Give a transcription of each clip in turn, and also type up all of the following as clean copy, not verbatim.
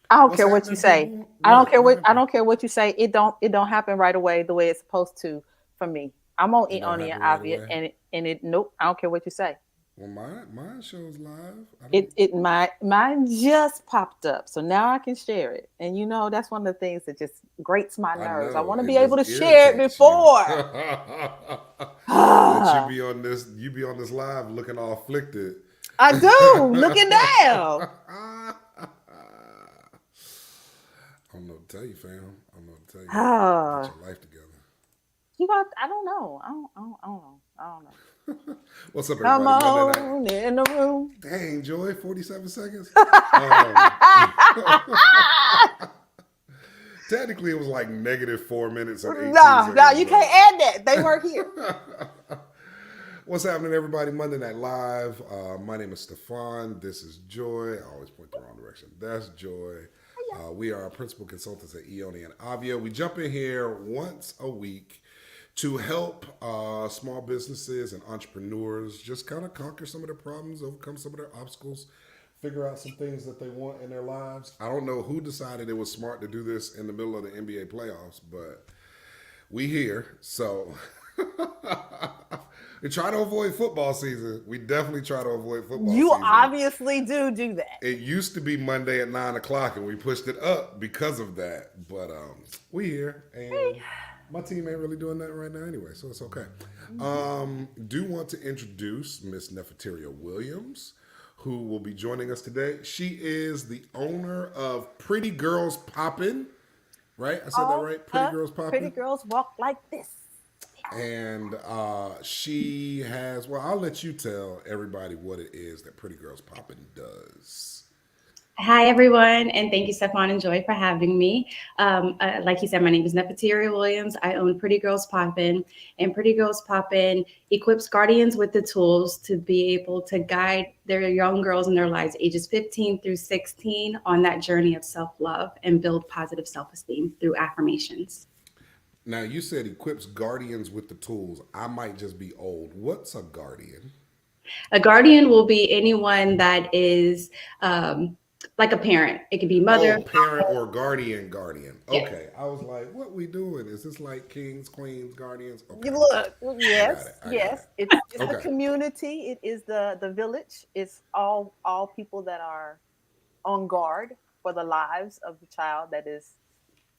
I don't What's care what you happening, say. people? I don't What? care What what I happened? don't care what you say. It don't happen right away the way it's supposed to for me. I'm on It it don't on the happen right obvious away. and it nope. I don't care what you say. Well, mine shows live. I don't. Mine just popped up, so now I can share it. And that's one of the things that just grates my I nerves. I know want to it be able just to share it irritates you before. that you I be on this. You be on this live looking all afflicted. do. Looking down. I don't know what to tell you, fam. I don't know what to tell you. Get Ah, your life together. you got. I don't know. I don't know. I don't know. What's up, Come everybody? Monday night. on in the room. Dang, Joy, 47 seconds. Um, Technically, it was like negative 4 minutes and 18 No, no, seconds, you can't add that. They weren't here. but what's happening, everybody? Monday Night Live. My name is Stefan. This is Joy. I always point the wrong direction. That's Joy. We are principal consultants at Eoni and Avia. We jump in here once a week to help small businesses and entrepreneurs just kind of conquer some of their problems, overcome some of their obstacles, figure out some things that they want in their lives. I don't know who decided it was smart to do this in the middle of the NBA playoffs, but we here. So we try to avoid football season. We definitely try to avoid football You season. obviously do that. It used to be Monday at 9 o'clock, and we pushed it up because of that. But we here, and my team ain't really doing that right now anyway, so it's okay. Do want to introduce Miss Neffeteria Williams, who will be joining us today. She is the owner of Pretty Girls Poppin', right? I said that All right? Pretty us Girls pretty Poppin'. girls walk like this. And she has, well, I'll let you tell everybody what it is that Pretty Girls Poppin' does. Hi, everyone, and thank you, Stefan and Joy, for having me. Like you said, my name is Neffeteria Williams. I own Pretty Girls Poppin', and Pretty Girls Poppin' equips guardians with the tools to be able to guide their young girls in their lives, ages 15 through 16, on that journey of self-love and build positive self-esteem through affirmations. Now, you said equips guardians with the tools. I might just be old. What's a guardian? A guardian will be anyone that is like a parent. It could be mother. Oh, parent or guardian, guardian. Yes. Okay. I was like, what we doing? Is this like kings, queens, guardians? Okay. You look, I got it. yes, I got it. yes. It's the Okay. community. It is the village. It's all people that are on guard for the lives of the child that is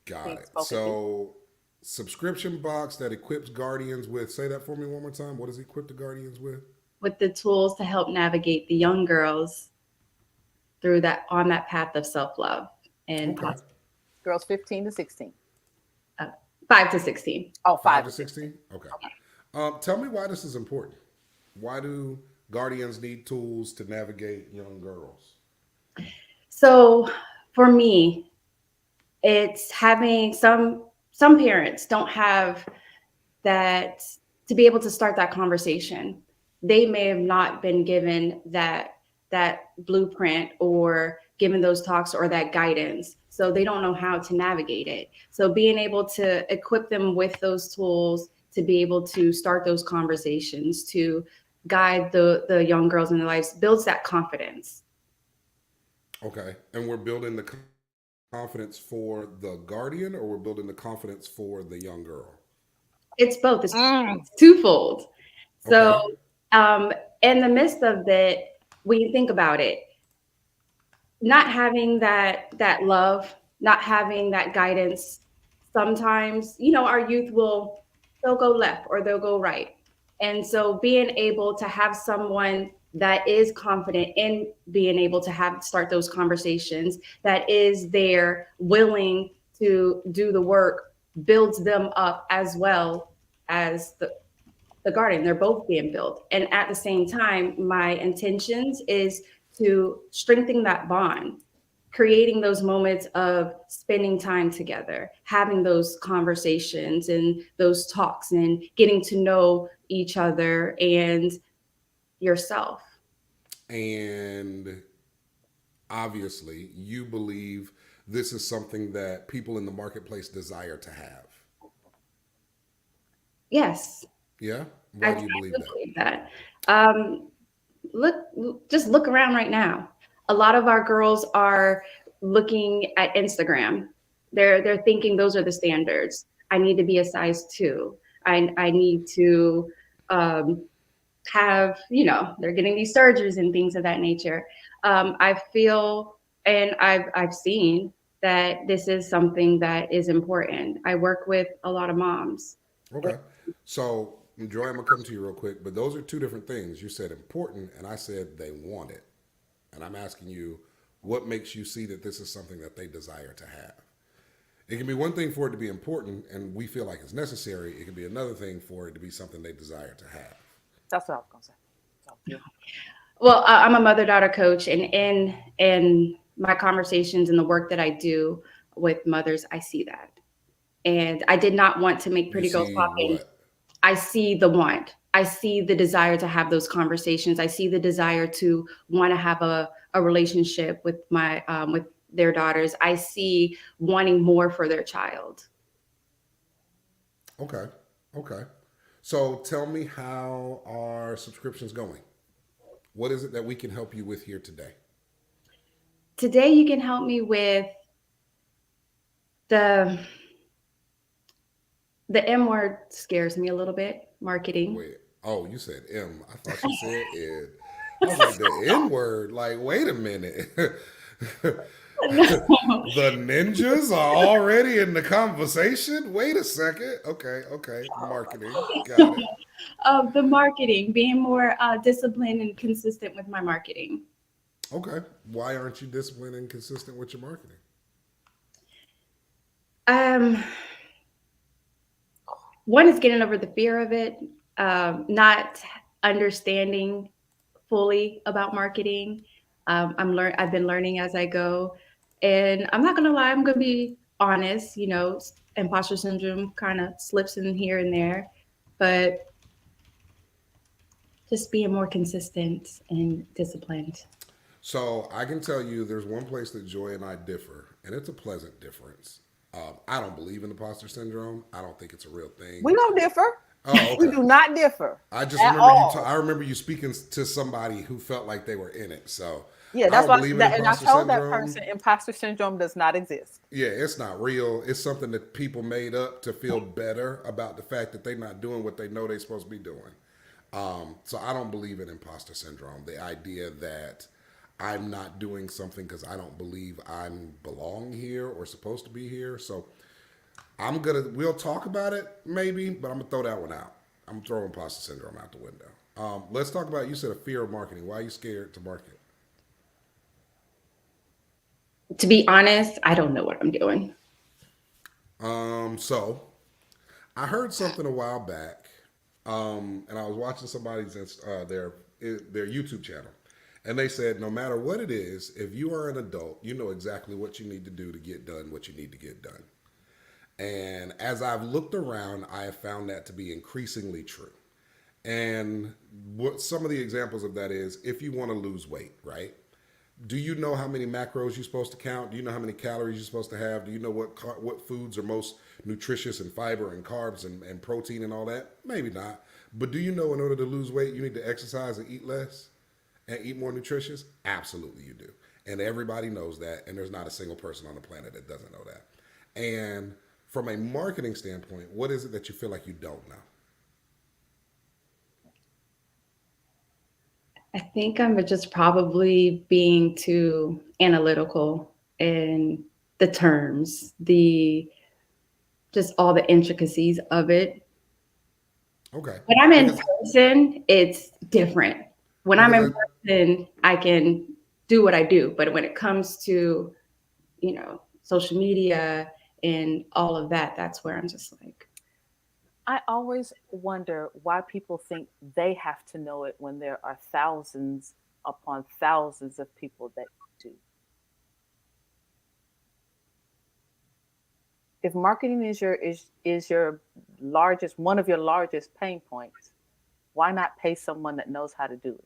Got being it. spoken to. So, subscription box that equips guardians with, say that for me one more time. What does it equip the guardians with? With the tools to help navigate the young girls through that on that path of self-love and Okay. Girls 15 to 16. uh, 5 to 16. Oh, 5 5 to to 16. 16? Okay. Tell me why this is important. Why do guardians need tools to navigate young girls? So for me, it's having some parents don't have that to be able to start that conversation. They may have not been given that blueprint or given those talks or that guidance, so they don't know how to navigate it. So being able to equip them with those tools to be able to start those conversations, to guide the young girls in their lives, builds that confidence. Okay. And we're building the confidence for the guardian, or we're building the confidence for the young girl? It's both. Mm. It's twofold. Okay. So um, in the midst of that, when you think about it, not having that love, not having that guidance, sometimes, our youth they'll go left or they'll go right. And so being able to have someone that is confident in being able to have start those conversations, that is there willing to do the work, builds them up as well as the garden. They're both being built. And at the same time, my intentions is to strengthen that bond, creating those moments of spending time together, having those conversations and those talks and getting to know each other and yourself. And obviously, you believe this is something that people in the marketplace desire to have. Yes, Yeah? I Why do you believe do that? believe that. Um, just look around right now. A lot of our girls are looking at Instagram. They're thinking those are the standards. I need to be a size 2. I need to um, have, they're getting these surgeries and things of that nature. I feel, and I've seen that this is something that is important. I work with a lot of moms. Okay. So, Joy, I'm gonna come to you real quick, but those are two different things. You said important, and I said they want it. And I'm asking you, what makes you see that this is something that they desire to have? It can be one thing for it to be important, and we feel like it's necessary. It can be another thing for it to be something they desire to have. That's what I was gonna say. So, yeah. Well, I'm a mother-daughter coach, and in my conversations and the work that I do with mothers, I see that. And I did not want to make You Pretty Girls see Poppin. what? I see the want. I see the desire to have those conversations. I see the desire to want to have a relationship with with their daughters. I see wanting more for their child. Okay. Okay. So, tell me how are subscriptions going? What is it that we can help you with here today? Today, you can help me with the the M word scares me a little bit. Marketing. Wait. Oh, you said M. I thought you said Ed. I was like, the N word. Like, wait a minute. The ninjas are already in the conversation? Wait a second. Okay, okay. Marketing. Got it. The marketing, being more disciplined and consistent with my marketing. Okay. Why aren't you disciplined and consistent with your marketing? Um, One is getting over the fear of it, not understanding fully about marketing. I've been learning as I go, and I'm not gonna lie. I'm gonna be honest. Imposter syndrome kind of slips in here and there, but just being more consistent and disciplined. So I can tell you there's one place that Joy and I differ, and it's a pleasant difference. I don't believe in imposter syndrome. I don't think it's a real thing. We don't differ. Oh, We okay. do not differ I just at remember you. I all. remember you speaking to somebody who felt like they were in it. So Yeah, I that's don't why. believe in And I imposter told that syndrome. person imposter syndrome does not exist. Yeah, it's not real. It's something that people made up to feel better about the fact that they're not doing what they know they're supposed to be doing. So I don't believe in imposter syndrome. The idea that I'm not doing something because I don't believe I belong here or supposed to be here. So we'll talk about it maybe, but I'm gonna throw that one out. I'm throwing imposter syndrome out the window. Let's talk about, you said a fear of marketing. Why are you scared to market? To be honest, I don't know what I'm doing. So I heard something a while back, and I was watching somebody's their YouTube channel, and they said no matter what it is, if you are an adult, you know exactly what you need to do to get done what you need to get done. And as I've looked around, I have found that to be increasingly true. And what some of the examples of that is, if you want to lose weight, right? Do you know how many macros you're supposed to count? Do you know how many calories you're supposed to have? Do you know what foods are most nutritious in fiber and carbs and protein and all that? Maybe not. But do you know in order to lose weight, you need to exercise and eat less and eat more nutritious? Absolutely, you do. And everybody knows that. And there's not a single person on the planet that doesn't know that. And from a marketing standpoint, what is it that you feel like you don't know? I think I'm just probably being too analytical in the terms, the just all the intricacies of it. Okay. When I'm in Because person, it's different. When I'm because in person, I can do what I do. But when it comes to, social media and all of that, that's where I'm just like, I always wonder why people think they have to know it when there are thousands upon thousands of people that do. If marketing is your largest one of your largest pain points, why not pay someone that knows how to do it?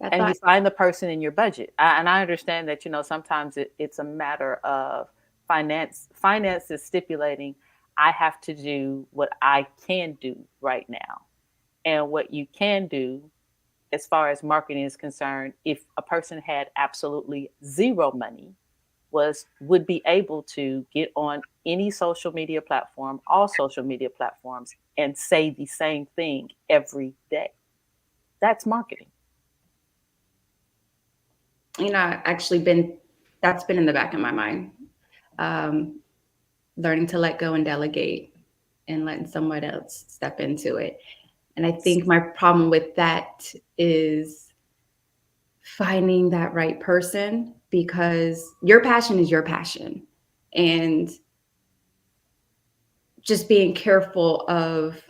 that's And why you find the person in your budget. And I understand that sometimes it's a matter of finance. Finance is stipulating I have to do what I can do right now, and what you can do as far as marketing is concerned, if a person had absolutely zero money, was would be able to get on any social media platform, all social media platforms, and say the same thing every day. That's marketing. Actually been that's been in the back of my mind. Um, Learning to let go and delegate and letting someone else step into it. And I think my problem with that is finding that right person, because your passion is your passion. And just being careful of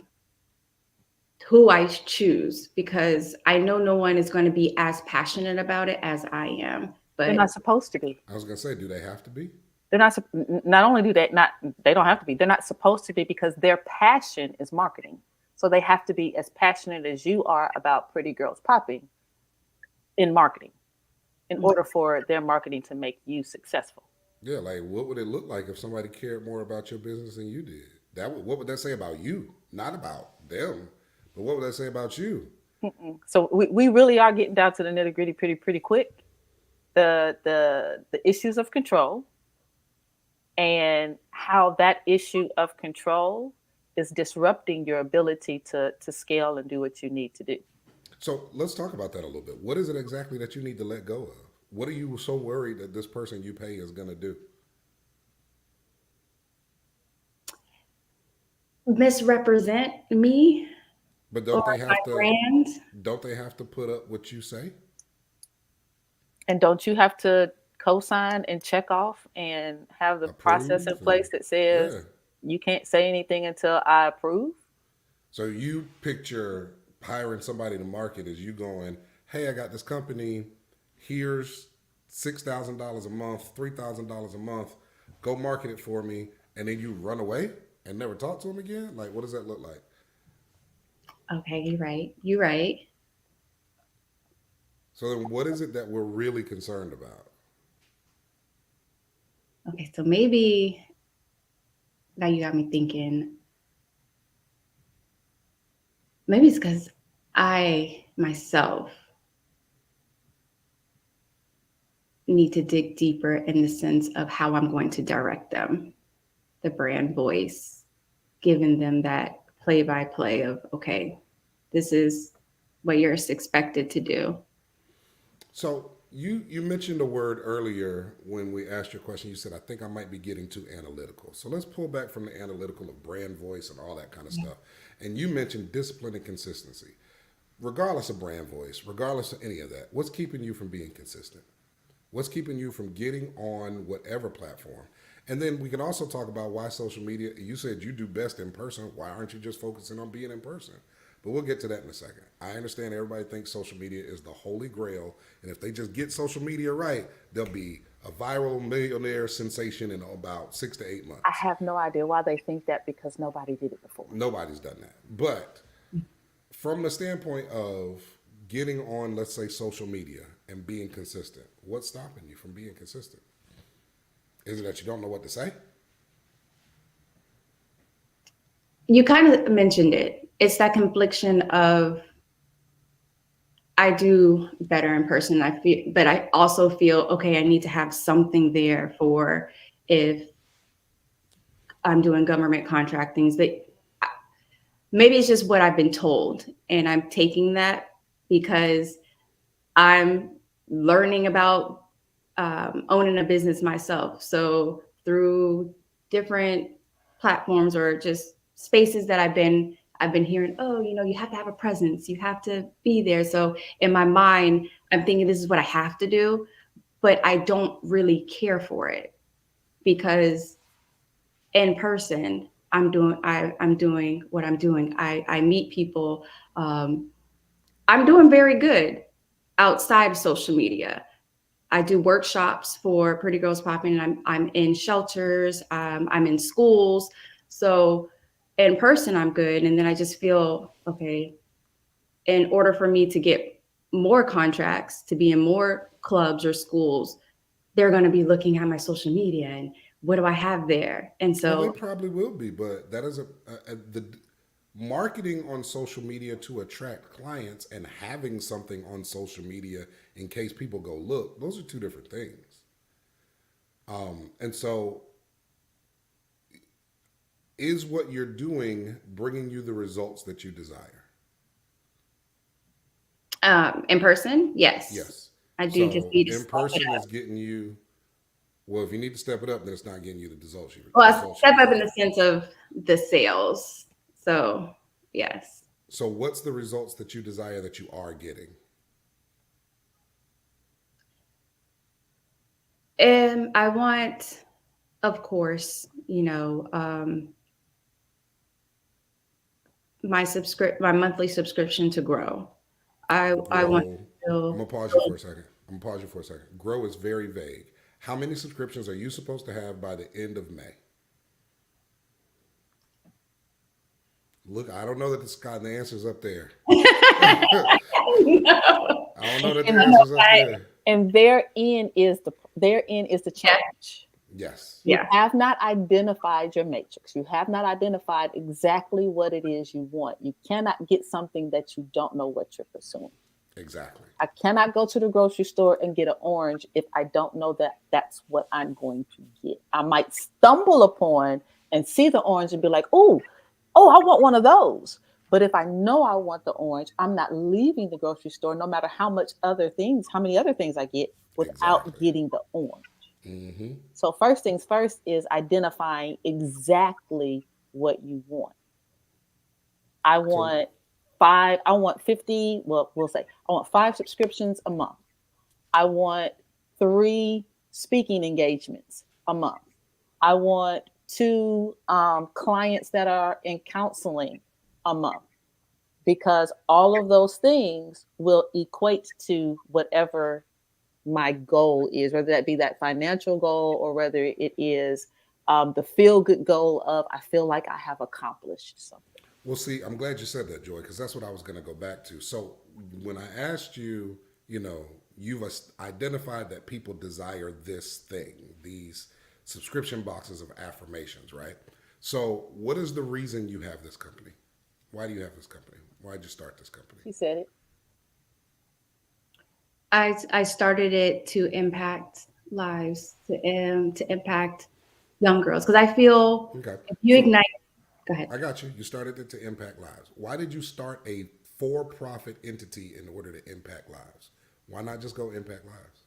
who I choose, because I know no one is going to be as passionate about it as I am. They're But not supposed to be. I was gonna say, do they have to be? They're not. Not only do they not, they don't have to be. They're not supposed to be because their passion is marketing. So they have to be as passionate as you are about Pretty Girls Popping in marketing, in order for their marketing to make you successful. Yeah, like what would it look like if somebody cared more about your business than you did? What would that say about you? Not about them, but what would that say about you? So we really are getting down to the nitty gritty pretty quick. The issues of control, and how that issue of control is disrupting your ability to scale and do what you need to do. So let's talk about that a little bit. What is it exactly that you need to let go of? What are you so worried that this person you pay is gonna do? misrepresent me But or my brand. don't they have to put up what you say? And don't you have to co-sign and check off and have the process in Approve and place that says yeah. you can't say anything until I approve? So you picture hiring somebody to market as you going, hey, I got this company. Here's $6,000 a month, $3,000 a month. Go market it for me, and then you run away and never talk to them again. Like, what does that look like? Okay, you're right. You're right. So then, what is it that we're really concerned about? Okay, so maybe now you got me thinking. Maybe it's because I myself need to dig deeper in the sense of how I'm going to direct them, the brand voice, giving them that play by play of, okay, this is what you're expected to do. So you mentioned a word earlier when we asked your question. You said, I think I might be getting too analytical. So let's pull back from the analytical of brand voice and all that kind of Yeah. stuff. And you mentioned discipline and consistency. Regardless of brand voice, regardless of any of that, what's keeping you from being consistent? What's keeping you from getting on whatever platform? And then we can also talk about why social media. You said you do best in person. Why aren't you just focusing on being in person? But we'll get to that in a second. I understand everybody thinks social media is the holy grail, and if they just get social media right, they'll be a viral millionaire sensation in about 6 to 8 months. I have no idea why they think that, because nobody did it before. Nobody's done that. But from the standpoint of getting on, let's say, social media and being consistent, what's stopping you from being consistent? Is it that you don't know what to say? You kind of mentioned it. It's that confliction of I do better in person. I feel, but I also feel okay. I need to have something there for if I'm doing government contract things. But maybe it's just what I've been told, and I'm taking that because I'm learning about owning a business myself. So through different platforms or just spaces that I've been hearing, oh, you have to have a presence, you have to be there. So in my mind, I'm thinking this is what I have to do, but I don't really care for it because in person, I'm doing what I'm doing. I meet people. Um, I'm doing very good outside of social media. I do workshops for Pretty Girls Popping. I'm in shelters. I'm in schools. So in person, I'm good. And then I just feel okay. In order for me to get more contracts, to be in more clubs or schools, they're going to be looking at my social media and what do I have there? And Well, they so, probably will be, but that is the Marketing on social media to attract clients and having something on social media in case people go look, those are two different things. And so, is what you're doing bringing you the results that you desire? In person, yes. Yes. I do just So need to in step it person up. is getting you. Well, if you need to step it up, then it's not getting you the Well, I results you step up in desire. the sense of the sales. So, yes. So what's the results that you desire that you are getting? And I want, of course, my monthly subscription to grow. I want Grow. to I'm feel gonna pause you for a second. I'm gonna pause you for a second. Grow is very vague. How many subscriptions are you supposed to have by the end of May? Look, I don't know that the answer's up there. I no. don't know that the And answer's up there. and therein is the Yeah, challenge. Yes, You yeah, have not identified your matrix. You have not identified exactly what it is you want. You cannot get something that you don't know what you're pursuing. exactly. I cannot go to the grocery store and get an orange if I don't know that that's what I'm going to get. I might stumble upon and see the orange and be like, oh, I want one of those. But if I know I want the orange, I'm not leaving the grocery store, no matter how many other things I get, without Exactly. getting the orange. Mm-hmm. So first things first is identifying exactly what you want. I So want five, I want 50, well, we'll say I want 5 subscriptions a month. I want 3 speaking engagements a month. I want 2 clients that are in counseling a month, because all of those things will equate to whatever my goal is, whether that be that financial goal or whether it is the feel good goal of I feel like I have accomplished something. Well, see, I'm glad you said that, Joy, because that's what I was going to go back to. So, when I asked you, you've identified that people desire this thing, these subscription boxes of affirmations, right? So, what is the reason you have this company? Why do you have this company? Why did you start this company? She said it. I started it to impact lives, to impact young girls, because I feel Okay. if you So, ignite, go ahead. I got you. You started it to impact lives. Why did you start a for profit entity in order to impact lives? Why not just go impact lives?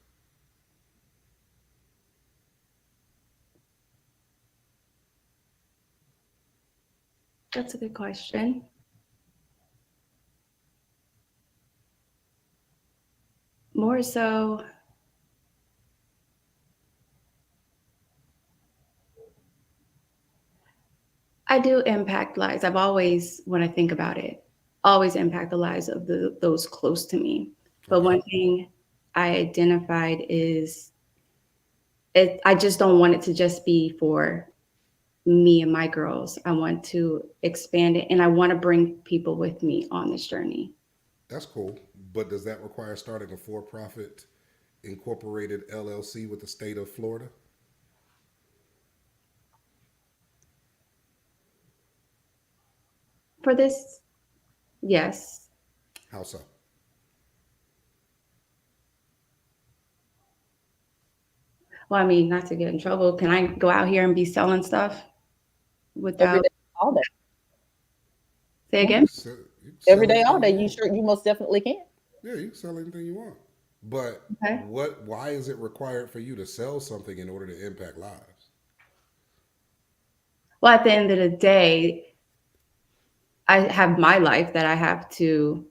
That's a good question. More so, I do impact lives. I've always, when I think about it, always impact the lives of those close to me. But Okay. one thing I identified is I just don't want it to just be for me and my girls. I want to expand it, and I want to bring people with me on this journey. That's cool. But does that require starting a for profit incorporated LLC with the state of Florida? For this, yes. How so? Well, I mean, not to get in trouble. Can I go out here and be selling stuff Every without, day, all day. say Yeah. You again? can sell, you can Every sell day, all anything day. you You want. sure you most definitely can. Yeah, you can sell anything you want. But Okay. why is it required for you to sell something in order to impact lives? Well, at the end of the day, I have my life that I have to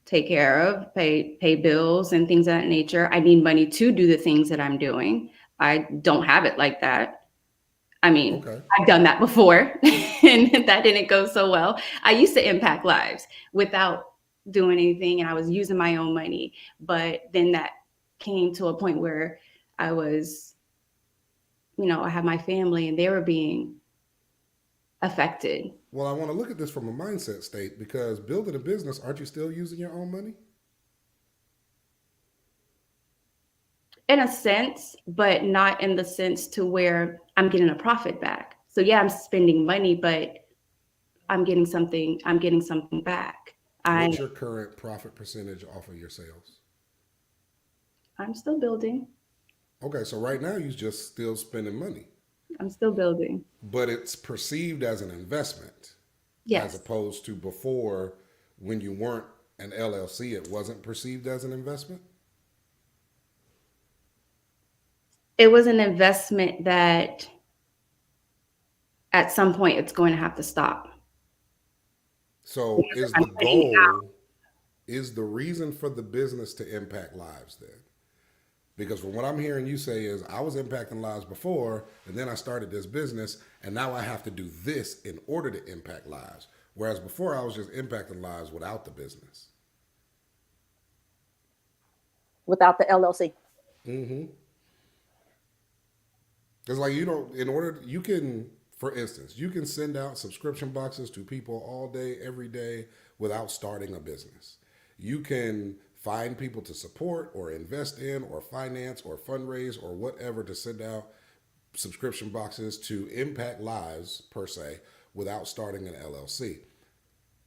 take care of, pay bills and things of that nature. I need money to do the things that I'm doing. I don't have it like that. I mean, Okay. I've done that before and that didn't go so well. I used to impact lives without doing anything and I was using my own money. But then that came to a point where I was, I have my family and they were being affected. Well, I want to look at this from a mindset state because building a business, aren't you still using your own money? In a sense, but not in the sense to where I'm getting a profit back. So yeah, I'm spending money, but I'm getting something back. What's your current profit percentage off of your sales? I'm still building. Okay, so right now you're just still spending money, I'm still building. but it's perceived as an investment as Yes. opposed to before when you weren't an LLC, it wasn't perceived as an investment. It was an investment that at some point it's going to have to stop. So Because if is I'm the putting out, goal, is the reason for the business to impact lives then? Because from what I'm hearing you say is I was impacting lives before and then I started this business and now I have to do this in order to impact lives. Whereas before I was just impacting lives without the business. without the LLC. Mm-hmm. It's like you don't, in order, you can, for instance, you can send out subscription boxes to people all day, every day without starting a business. You can find people to support or invest in or finance or fundraise or whatever to send out subscription boxes to impact lives per se without starting an LLC.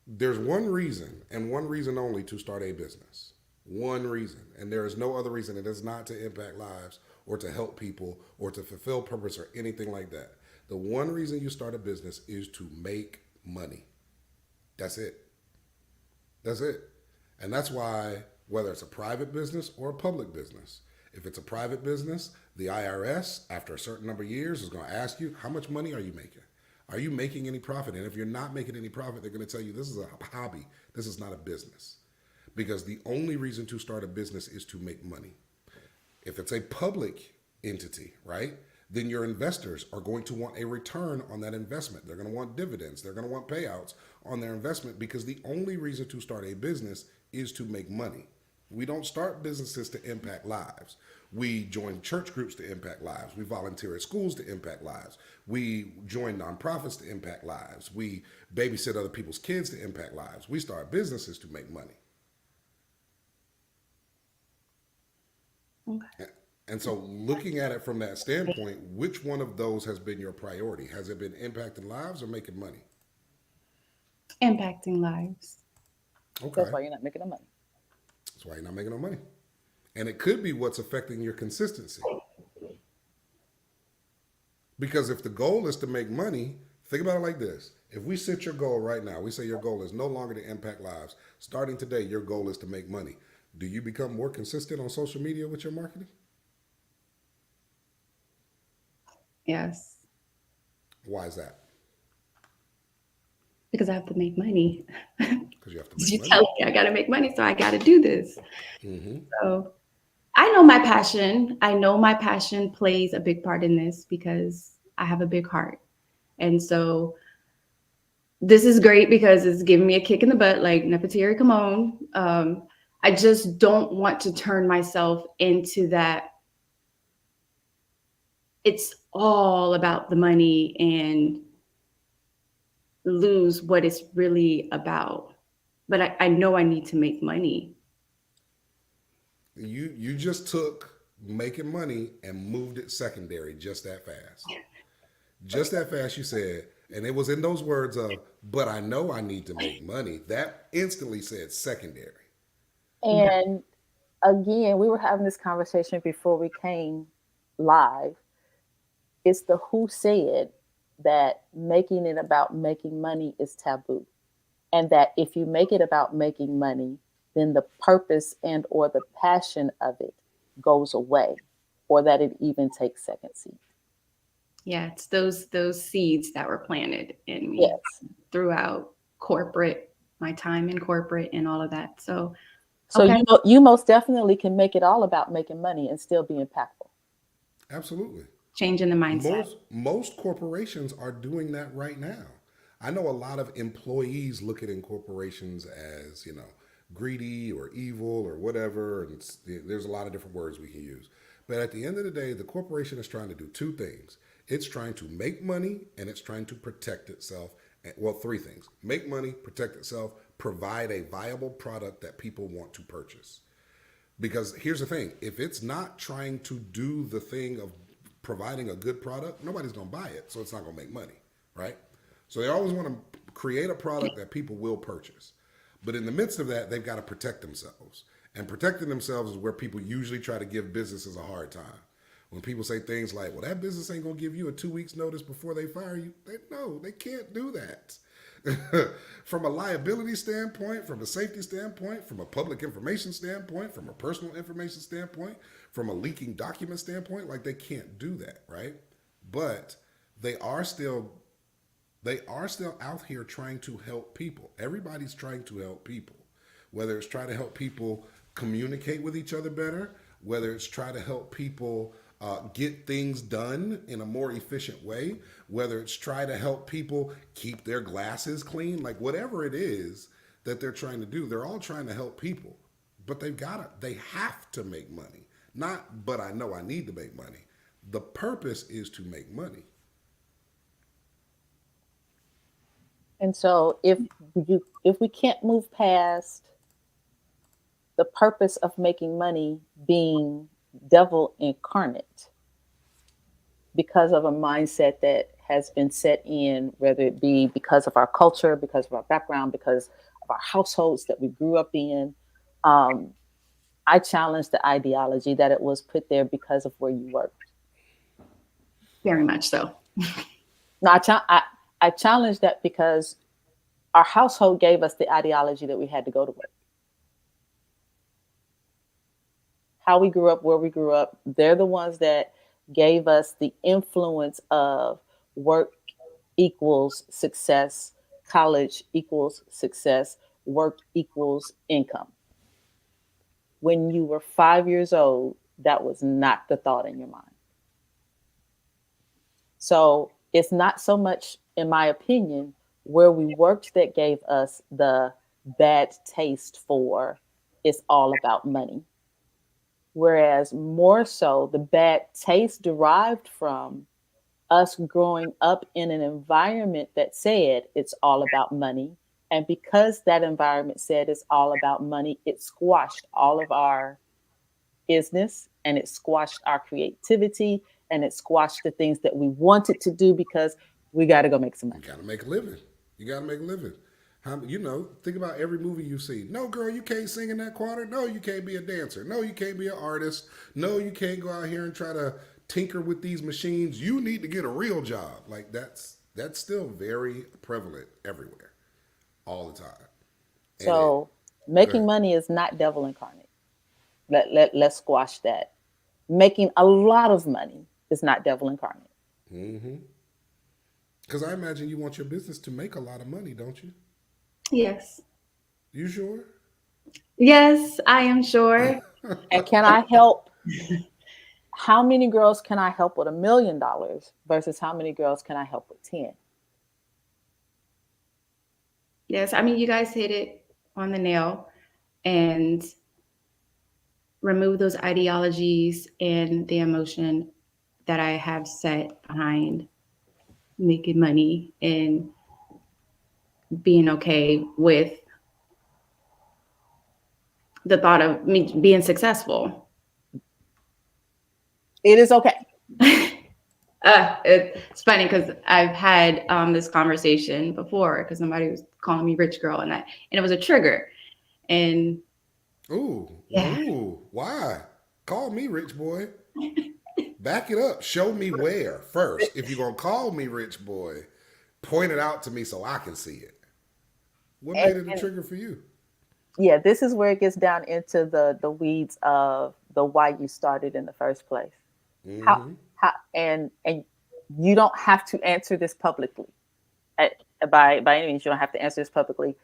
There's one reason and one reason only to start a business. One reason. And there is no other reason. It is not to impact lives or to help people or to fulfill purpose or anything like that. The one reason you start a business is to make money. That's it. That's it. And that's why, whether it's a private business or a public business, if it's a private business, the IRS, after a certain number of years, is going to ask you, how much money are you making? Are you making any profit? And if you're not making any profit, they're going to tell you this is a hobby. This is not a business. Because the only reason to start a business is to make money. If it's a public entity, right, then your investors are going to want a return on that investment. They're going to want dividends. They're going to want payouts on their investment because the only reason to start a business is to make money. We don't start businesses to impact lives. We join church groups to impact lives. We volunteer at schools to impact lives. We join nonprofits to impact lives. We babysit other people's kids to impact lives. We start businesses to make money. okay. And so, looking at it from that standpoint, which one of those has been your priority? Has it been impacting lives or making money? Impacting lives. That's Okay. why you're not making the money. That's why you're not making no money. And it could be what's affecting your consistency. Because if the goal is to make money, think about it like this. If we set your goal right now, we say your goal is no longer to impact lives. Starting today, your goal is to make money. Do you become more consistent on social media with your marketing? Yes. Why is that? Because I have to make money. Because you have to make You money. tell me I got to make money, so I got to do this. Mm-hmm. So I know my passion. I know my passion plays a big part in this because I have a big heart. And so this is great because it's giving me a kick in the butt, like Neffeteria, come on. I just don't want to turn myself into that. It's all about the money and lose what it's really about. But I know I need to make money. You just took making money and moved it secondary just that fast. Just that fast, you said, and it was in those words of, but I know I need to make money. That instantly said secondary. And again, we were having this conversation before we came live. It's the who said that making it about making money is taboo. And that if you make it about making money, then the purpose and or the passion of it goes away, or that it even takes second seat. Yeah, it's those seeds that were planted in me Yes. throughout corporate, my time in corporate and all of that. So, So okay, you most definitely can make it all about making money and still be impactful. Absolutely. changing the mindset. Most corporations are doing that right now. I know a lot of employees look at corporations as, greedy or evil or whatever, and there's a lot of different words we can use. But at the end of the day, the corporation is trying to do two things. It's trying to make money and it's trying to protect itself. Well, three things: make money, protect itself, provide a viable product that people want to purchase. Because here's the thing: if it's not trying to do the thing of providing a good product, nobody's going to buy it, so it's not going to make money, right? So they always want to create a product that people will purchase. But in the midst of that, they've got to protect themselves. And protecting themselves is where people usually try to give businesses a hard time. When people say things like, well, that business ain't going to give you a 2 weeks notice before they fire you, no, they can't do that. From a liability standpoint, from a safety standpoint, from a public information standpoint, from a personal information standpoint, from a leaking document standpoint, like they can't do that, right? But they are still out here trying to help people. Everybody's trying to help people, whether it's trying to help people communicate with each other better, whether it's try to help people get things done in a more efficient way, whether it's try to help people keep their glasses clean, like whatever it is that they're trying to do, they're all trying to help people. But they have to make money. Not, but I know I need to make money. The purpose is to make money. And so if we can't move past the purpose of making money being devil incarnate because of a mindset that has been set in, whether it be because of our culture, because of our background, because of our households that we grew up in, I challenge the ideology that it was put there because of where you worked. Very much so. Now, I challenge that because our household gave us the ideology that we had to go to work. How we grew up, where we grew up, they're the ones that gave us the influence of work equals success, college equals success, work equals income. When you were 5 years old, that was not the thought in your mind. So it's not so much, in my opinion, where we worked that gave us the bad taste for it's all about money. Whereas more so, the bad taste derived from us growing up in an environment that said it's all about money. And because that environment said it's all about money, it squashed all of our business and it squashed our creativity and it squashed the things that we wanted to do because we got to go make some You money. got to make a living. You got to make a living. Think about every movie you see. No, girl, you can't sing in that choir. No, you can't be a dancer. No, you can't be an artist. No, you can't go out here and try to tinker with these machines. You need to get a real job. Like that's still very prevalent everywhere, all the time. And it So go making ahead. money is not devil incarnate. Let's squash that. Making a lot of money is not devil incarnate. Because I imagine you want your business to make a lot of money, don't you? Yes. You sure? Yes, I am sure. And can I help? How many girls can I help with $1 million versus how many girls can I help with 10? Yes, I mean, you guys hit it on the nail and remove those ideologies and the emotion that I have set behind making money and being okay with the thought of me being successful. It is okay. It's funny because I've had this conversation before because somebody was calling me rich girl and it was a trigger. And Ooh, yeah, ooh. Why? Call me rich boy. Back it up. Show me where first. If you're gonna call me rich boy, point it out to me so I can see it. What And, made it a and trigger for you? yeah, this is where it gets down into the weeds of the why you started in the first place. How Mm-hmm. how and you don't have to answer this publicly. Uh, by any means, you don't have to answer this publicly.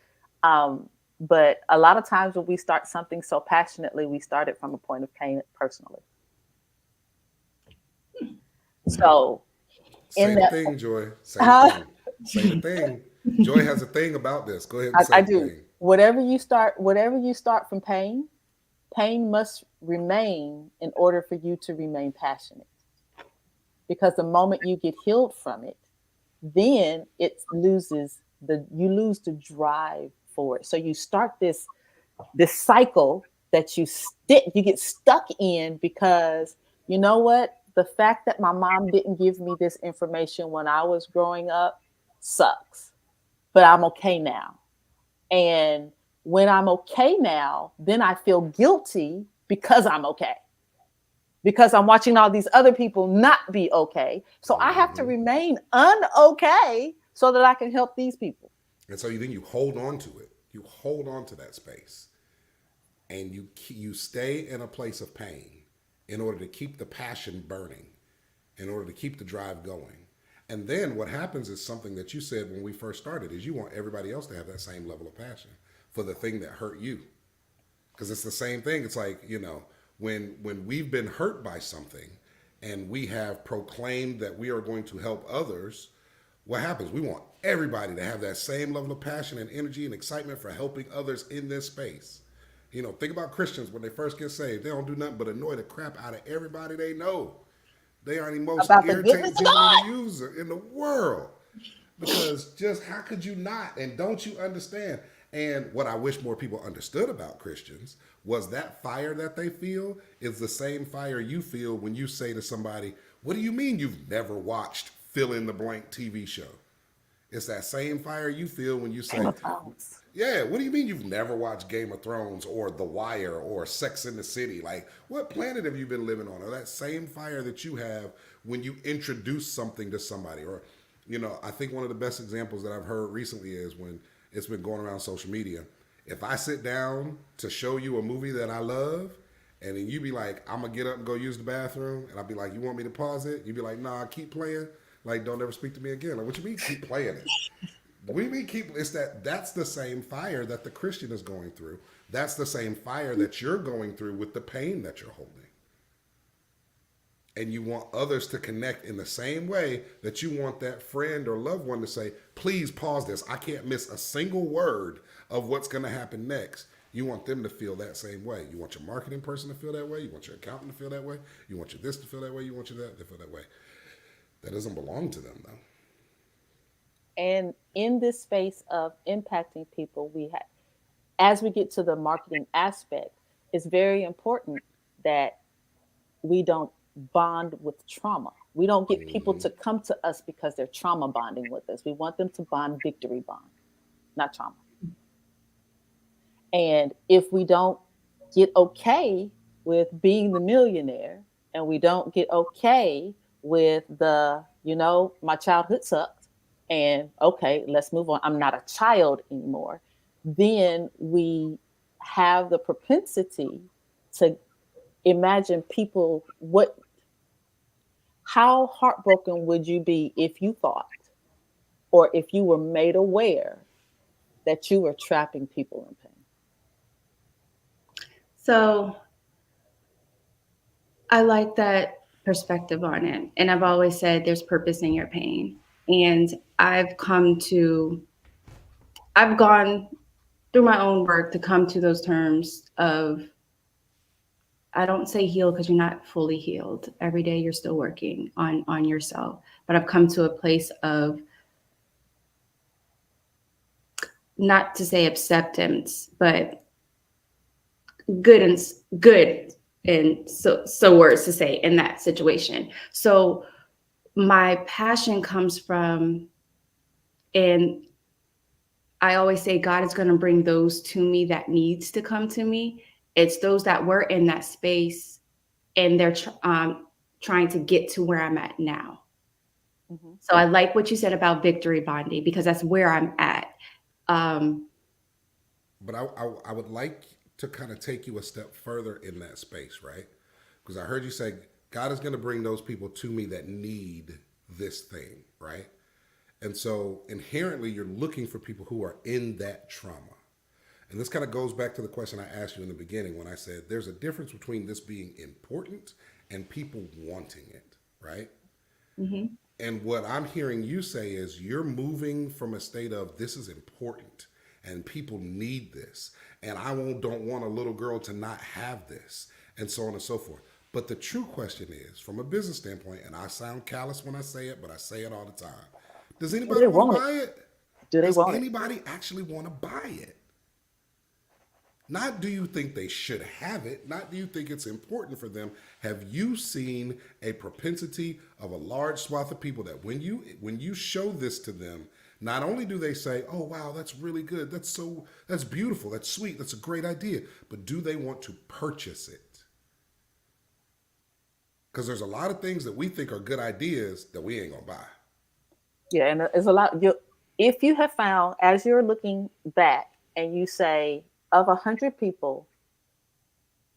Um, but a lot of times when we start something so passionately, we start it from a point of pain personally. So Say in the that, thing, Joy. Say the uh, thing. Say the thing. Joy has a thing about this. Go ahead and say I the do. thing. Whatever you start from pain, pain must remain in order for you to remain passionate. Because the moment you get healed from it, then it loses the you lose the drive for it. So you start this cycle that you get stuck in because you know what? The fact that my mom didn't give me this information when I was growing up sucks. but I'm okay now. And when I'm okay now, then I feel guilty because I'm okay, because I'm watching all these other people not be okay. So I have to Hmm. remain unokay so that I can help these people. And so then you hold on to it. You hold on to that space, and you stay in a place of pain in order to keep the passion burning, in order to keep the drive going. And then what happens is something that you said when we first started is you want everybody else to have that same level of passion for the thing that hurt you. Because it's the same thing. It's like, when we've been hurt by something and we have proclaimed that we are going to help others, what happens? We want everybody to have that same level of passion and energy and excitement for helping others in this space. Think about Christians when they first get saved. They don't do nothing but annoy the crap out of everybody they know. They are the most About the irritating goodness of people in the God. user in the world. Because just how could you not? And don't you understand? And what I wish more people understood about Christians was that fire that they feel is the same fire you feel when you say to somebody, "What do you mean you've never watched fill in the blank TV show?" It's that same fire you feel when you Game say, of Thrones. "Yeah, what do you mean you've never watched Game of Thrones or The Wire or Sex in the City? Like, what planet have you been living on?" Or that same fire that you have when you introduce something to somebody. Or, I think one of the best examples that I've heard recently is when it's been going around social media. If I sit down to show you a movie that I love, and then you be like, "I'm gonna get up and go use the bathroom," and I'll be like, "You want me to pause it?" You be like, "Nah, keep playing. Like, don't ever speak to me again." Like, what you mean keep playing it? We mean keep it's that's the same fire that the Christian is going through. That's the same fire that you're going through with the pain that you're holding. And you want others to connect in the same way that you want that friend or loved one to say, "Please pause this. I can't miss a single word of what's going to happen next." You want them to feel that same way. You want your marketing person to feel that way. You want your accountant to feel that way. You want your this to feel that way. You want your that to feel that way. That doesn't belong to them, though. And in this space of impacting people, as we get to the marketing aspect, it's very important that we don't bond with trauma. We don't get people Hmm. to come to us because they're trauma bonding with us. We want them to bond victory bond, not trauma. And if we don't get okay with being the millionaire, and we don't get okay with my childhood sucked, and okay, let's move on. I'm not a child anymore. Then we have the propensity to imagine people how heartbroken would you be if you thought, or if you were made aware that you were trapping people in pain? So I like that perspective on it. And I've always said there's purpose in your pain. And I've gone through my own work to come to those terms of, I don't say heal because you're not fully healed. Every day you're still working on yourself. But I've come to a place of, not to say acceptance, but good and good, and so words to say in that situation. So my passion comes from, and I always say God is going to bring those to me that needs to come to me. It's those that were in that space and they're trying to get to where I'm at now. Mm-hmm. So I like what you said about victory bonding, because that's where I'm at. Um, But I would like to kind of take you a step further in that space, right? Because I heard you say God is going to bring those people to me that need this thing, right? And so inherently, you're looking for people who are in that trauma. And this kind of goes back to the question I asked you in the beginning when I said there's a difference between this being important and people wanting it, right? mhm. And what I'm hearing you say is you're moving from a state of this is important and people need this. And don't want a little girl to not have this, and so on and so forth. But the true question is, from a business standpoint, and I sound callous when I say it, but I say it all the time. Does Do anybody they want to want it? buy it? Do they Does want it? anybody actually want to buy it? Not do you think they should have it, not do you think it's important for them. Have you seen a propensity of a large swath of people that when you show this to them, Not only do they say, "Oh wow, that's really good. That's beautiful. That's sweet. That's a great idea," but do they want to purchase it? Because there's a lot of things that we think are good ideas that we ain't gonna buy. Yeah, and there's a lot. If you have found, as you're looking back, and you say, of 100 people,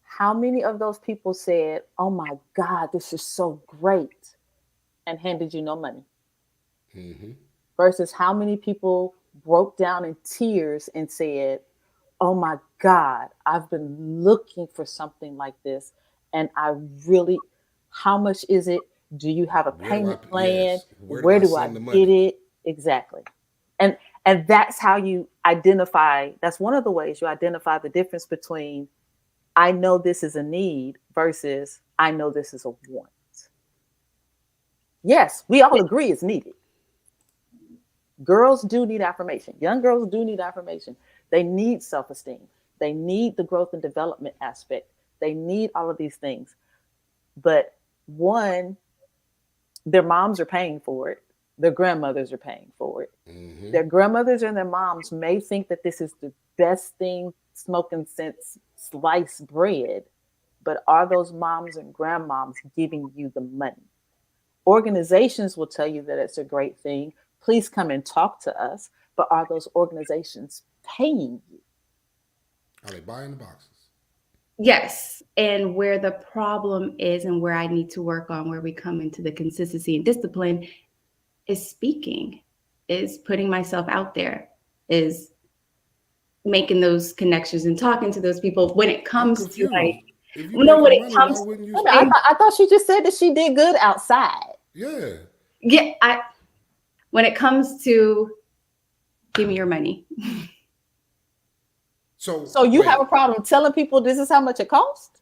how many of those people said, "Oh my God, this is so great," and handed you no money? Hmm. Versus how many people broke down in tears and said, "Oh my God, I've been looking for something like this. And I really, how much is it? Do you have a Where do I? payment plan? Yes. Where do Where I do I send the get money? it?" Exactly. And and that's how you identify, that's one of the ways you identify the difference between "I know this is a need" versus "I know this is a want." Yes, we all agree it's needed. Girls do need affirmation. Young girls do need affirmation. They need self esteem. They need the growth and development aspect. They need all of these things. But one, their moms are paying for it, their grandmothers are paying for it. Hmm. Their grandmothers and their moms may think that this is the best thing smoking since sliced bread, but are those moms and grandmoms giving you the money? Organizations will tell you that it's a great thing. Please come and talk to us. But are those organizations paying you? Are they buying the boxes? Yes. And where the problem is and where I need to work on, where we come into the consistency and discipline, is speaking, is putting myself out there, is making those connections and talking to those people when it I'm comes to like, confused. If you when making it money, why comes, wouldn't you Wait a minute, speak? I thought she just said that she did good outside. Yeah. yeah, when it comes to give me your money. So So you have a wait. problem telling people this is how much it costs?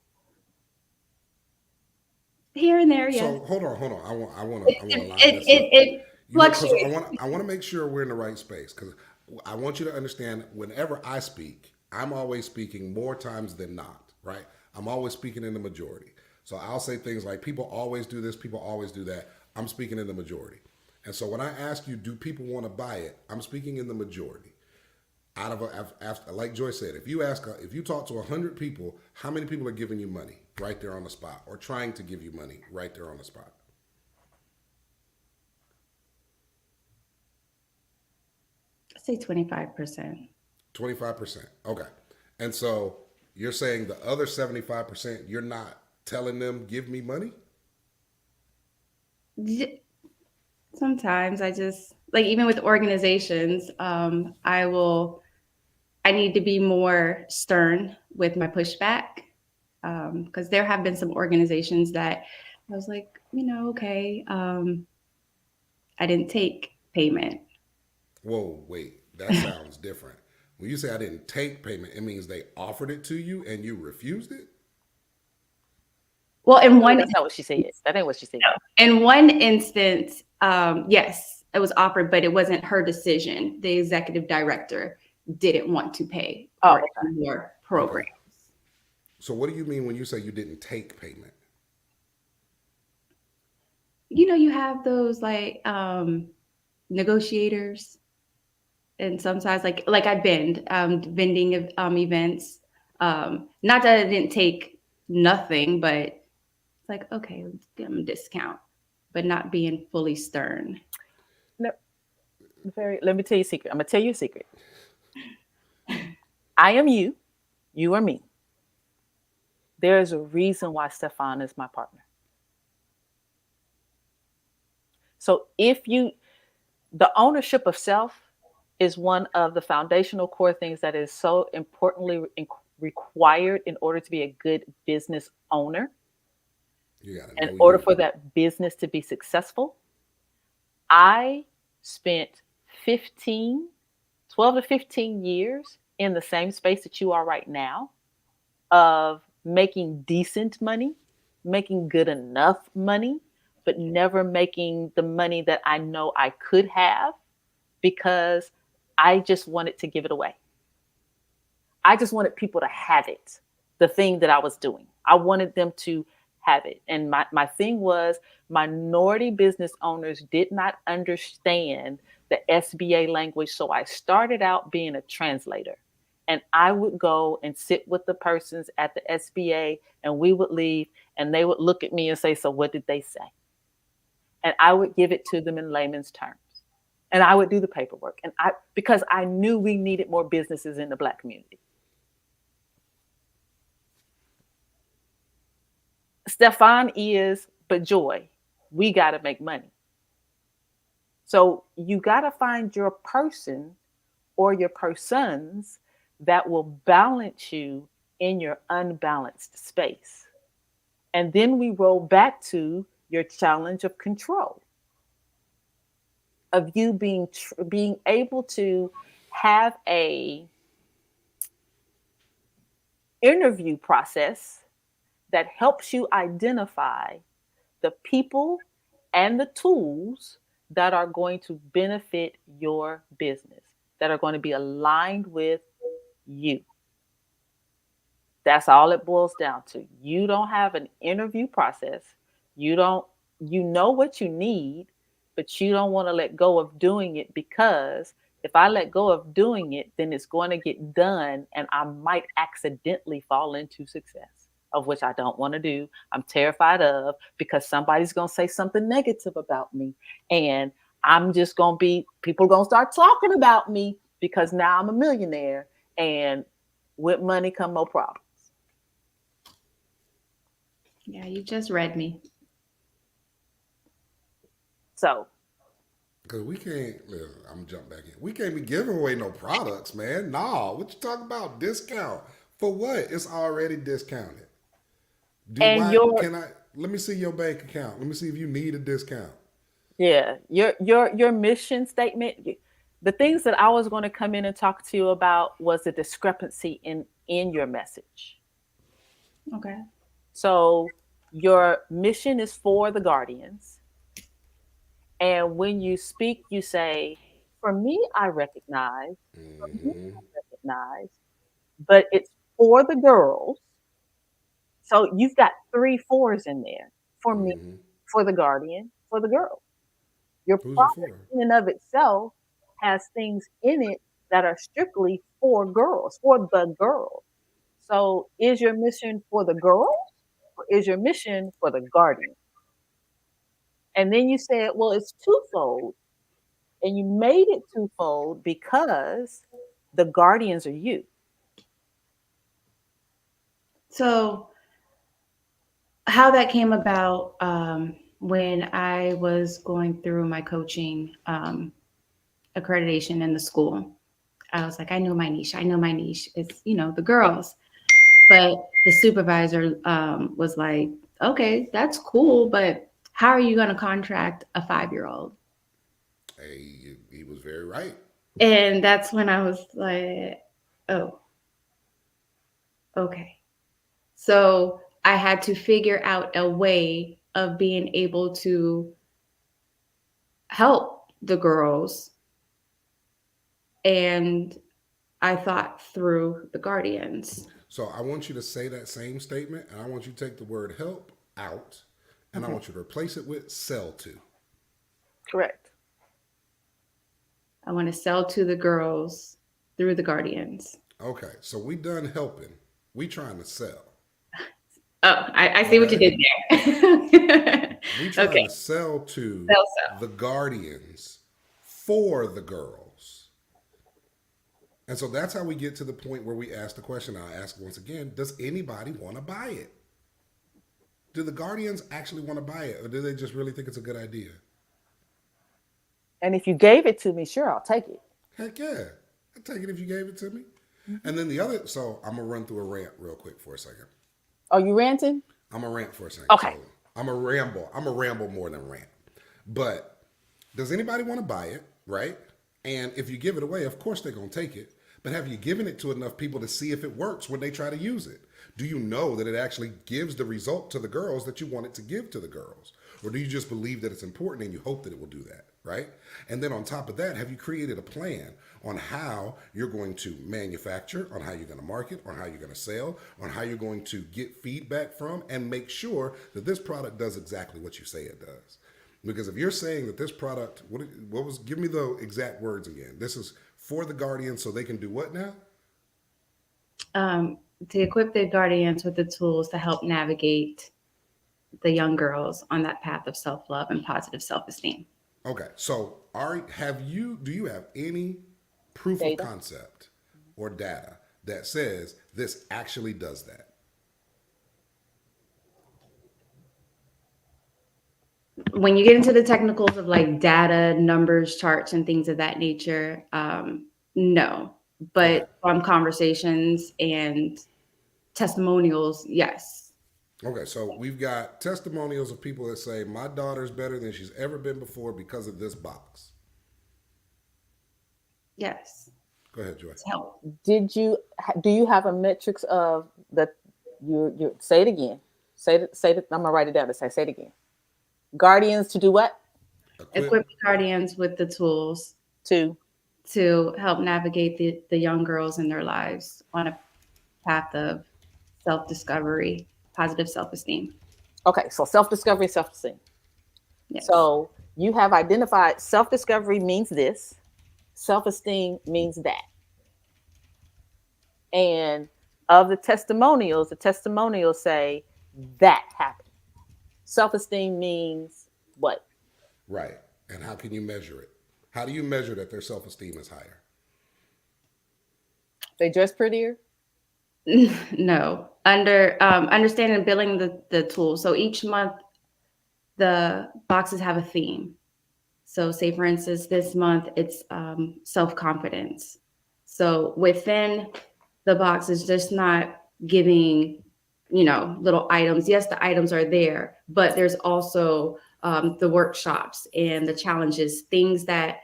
Here and there, yeah. So hold on. I want to It, line it, this it, up. it You because fluctuates. I want to make sure we're in the right space because I want you to understand. Whenever I speak, I'm always speaking more times than not. Right? I'm always speaking in the majority. So I'll say things like, "People always do this. People always do that." I'm speaking in the majority. And so when I ask you, "Do people want to buy it?" I'm speaking in the majority. Out of after, like Joy said, if you talk to 100 people, how many people are giving you money right there on the spot, or trying to give you money right there on the spot? Say 25%. 25%. Okay, and so you're saying the other 75%, you're not telling them give me money. Sometimes I just like, even with organizations, I need to be more stern with my pushback, because there have been some organizations that I was like, okay, I didn't take payment. Whoa, wait, that sounds different. When you say I didn't take payment, it means they offered it to you and you refused it. Well, No, that's not what she said. That ain't what she said. in one instance, yes, it was offered, but it wasn't her decision. The executive director didn't want to pay Oh, for okay. any more Okay. programs. So what do you mean when you say you didn't take payment? You have those like negotiators, and sometimes like I've been vending of events. Not that I didn't take nothing, but it's like, okay, let's give them a discount, but not being fully stern. No, let me tell you a secret. I'm gonna tell you a secret. I am you, you are me. There is a reason why Stefan is my partner. So if you, the ownership of self is one of the foundational core things that is so importantly required in order to be a good business owner. You got to In know order you. for that business to be successful, I spent 15, 12 to 15 years in the same space that you are right now, of making decent money, making good enough money, but never making the money that I know I could have, because I just wanted to give it away. I just wanted people to have it, the thing that I was doing. I wanted them to have it. And my thing was minority business owners did not understand the SBA language. So I started out being a translator. And I would go and sit with the persons at the SBA and we would leave and they would look at me and say, "So what did they say?" And I would give it to them in layman's terms. And I would do the paperwork. And I because I knew we needed more businesses in the Black community. Stefan is, but Joy, we got to make money. So you got to find your person or your persons that will balance you in your unbalanced space. And then we roll back to your challenge of control, of you being able to have a interview process that helps you identify the people and the tools that are going to benefit your business, that are going to be aligned with you. That's all it boils down to. You don't have an interview process. You don't you know what you need, but you don't want to let go of doing it because if I let go of doing it, then it's going to get done and I might accidentally fall into success, of which I don't want to do. I'm terrified of because somebody's going to say something negative about me and I'm just going to be people are going to start talking about me because now I'm a millionaire and with money come no problems. Yeah, you just read me. So, Because we can't, listen, I'm going to jump back in. We can't be giving away no products, man. Nah, what you talking about? Discount. For what? It's already discounted. and your Can I, let me see your bank account. Let me see if you need a discount. yeah, your mission statement, the things that I was going to come in and talk to you about was the discrepancy in your message. Okay. So, your mission is for the guardians, and when you speak, you say, "For me, I recognize, for me, Mm-hmm. I recognize, but it's for the girls." So you've got three fours in there. For me, Mm-hmm. for the guardian, for the girl. Your Who's it product for? in and of itself has things in it that are strictly for girls, for the girls. So is your mission for the girls or is your mission for the guardian? And then you said, well, it's twofold. And you made it twofold because the guardians are you. So, how that came about when I was going through my coaching accreditation in the school, I was like, I know my niche. I know my niche. It's, the girls. But the supervisor was like, okay, that's cool, but how are you going to contract a 5-year-old? Hey, he was very right. And that's when I was like, oh, okay. So I had to figure out a way of being able to help the girls. And I thought through the guardians. So I want you to say that same statement, and I want you to take the word help out, and I Mhm. want you to replace it with sell to. Correct. I want to sell to the girls through the guardians. Okay, so we done helping. We trying to sell. Oh, I see what you Okay, did there. we trying Okay. to sell to Sell, the guardians for the girls. And so that's how we get to the point where we ask the question. I'll ask once again: does anybody want to buy it? Do the guardians actually want to buy it, or do they just really think it's a good idea? And if you gave it to me, sure, I'll take it. Heck yeah, I'd take it if you gave it to me. Mhm. And then the other, so I'm gonna run through a rant real quick for a second. Are you ranting? I'm a rant for a second. Okay. So I'm a ramble. I'm a ramble more than rant. But does anybody want to buy it, right? And if you give it away, of course they're gonna take it. But have you given it to enough people to see if it works when they try to use it? Do you know that it actually gives the result to the girls that you want it to give to the girls? Or do you just believe that it's important and you hope that it will do that? right? And then on top of that, have you created a plan on how you're going to manufacture, on how you're going to market, on how you're going to sell, on how you're going to get feedback from, and make sure that this product does exactly what you say it does? Because if you're saying that this product, what was, give me the exact words again. This is for the guardians so they can do what now? To equip the guardians with the tools to help navigate the young girls on that path of self-love and positive self-esteem. Okay, so do you have any proof of Data. concept or data that says this actually does that? When you get into the technicals of like data, numbers, charts, and things of that nature, no. Okay. But from conversations and testimonials, yes. Okay, so we've got testimonials of people that say my daughter's better than she's ever been before because of this box. Yes. Go ahead, Joy. It's help. Do you have a metrics of the you say it again. Say it. I'm gonna write it down to say it again. Guardians to do what? Equip the guardians with the tools To to help navigate the young girls in their lives on a path of self-discovery, positive self-esteem. okay, so self-discovery, self-esteem. Yes. So you have identified self-discovery means this, self-esteem means that. And of the testimonials say that happened. Self-esteem means what? Right. And how can you measure it? How do you measure that their self-esteem is higher? They dress prettier? No. Understanding and building the tool. So each month the boxes have a theme. So say for instance, this month it's self-confidence. So within the box is just not giving, little items. Yes, the items are there, but there's also the workshops and the challenges, things that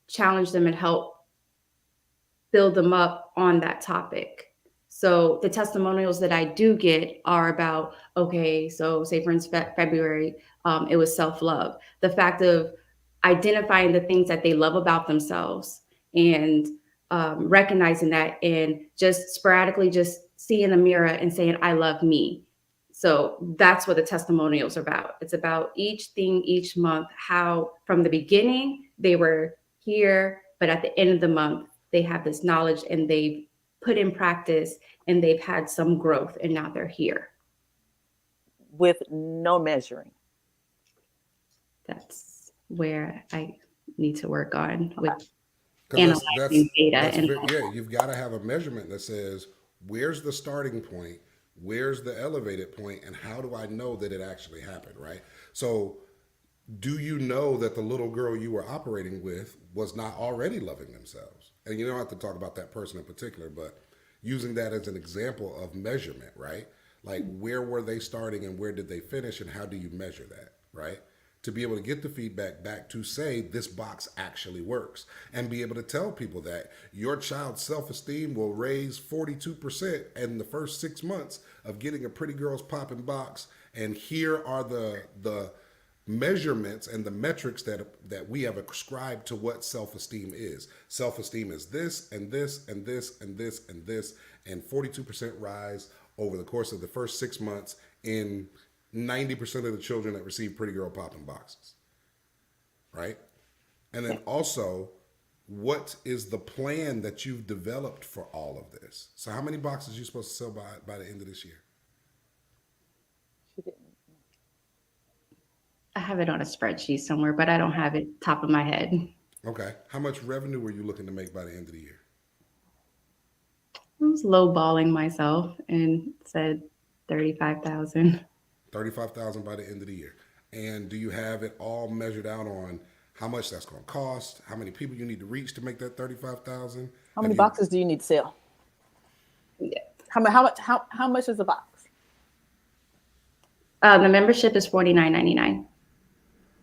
challenge them and help build them up on that topic. So the testimonials that I do get are about, okay, so say for instance, February, it was self-love. The fact of identifying the things that they love about themselves and recognizing that and just sporadically just seeing the mirror and saying, I love me. So that's what the testimonials are about. It's about each thing, each month, how from the beginning they were here, but at the end of the month, they have this knowledge and they've put in practice and they've had some growth and now they're here. With no measuring. That's where I need to work on with Because analyzing data. yeah, you've got to have a measurement that says where's the starting point, where's the elevated point, and how do I know that it actually happened, right? So do you know that the little girl you were operating with was not already loving themselves? And you don't have to talk about that person in particular, but using that as an example of measurement, right? Like where were they starting and where did they finish and how do you measure that, right? To be able to get the feedback back to say this box actually works and be able to tell people that your child's self-esteem will raise 42% in the first 6 months of getting a Pretty Girls Poppin' box. And here are the measurements and the metrics that we have ascribed to what self-esteem is. Self-esteem is this and this and this and this and this, and 42% rise over the course of the first 6 months in 90% of the children that receive Pretty Girl Poppin' boxes, right? And then also, what is the plan that you've developed for all of this? So how many boxes are you supposed to sell by the end of this year? She didn't. I have it on a spreadsheet somewhere, but I don't have it top of my head. Okay. How much revenue were you looking to make by the end of the year? I was lowballing myself and said 35,000. 35,000 by the end of the year. And do you have it all measured out on how much that's going to cost, how many people you need to reach to make that 35,000? How many boxes do you need to sell? Yeah. How much is a box? The membership is $49.99.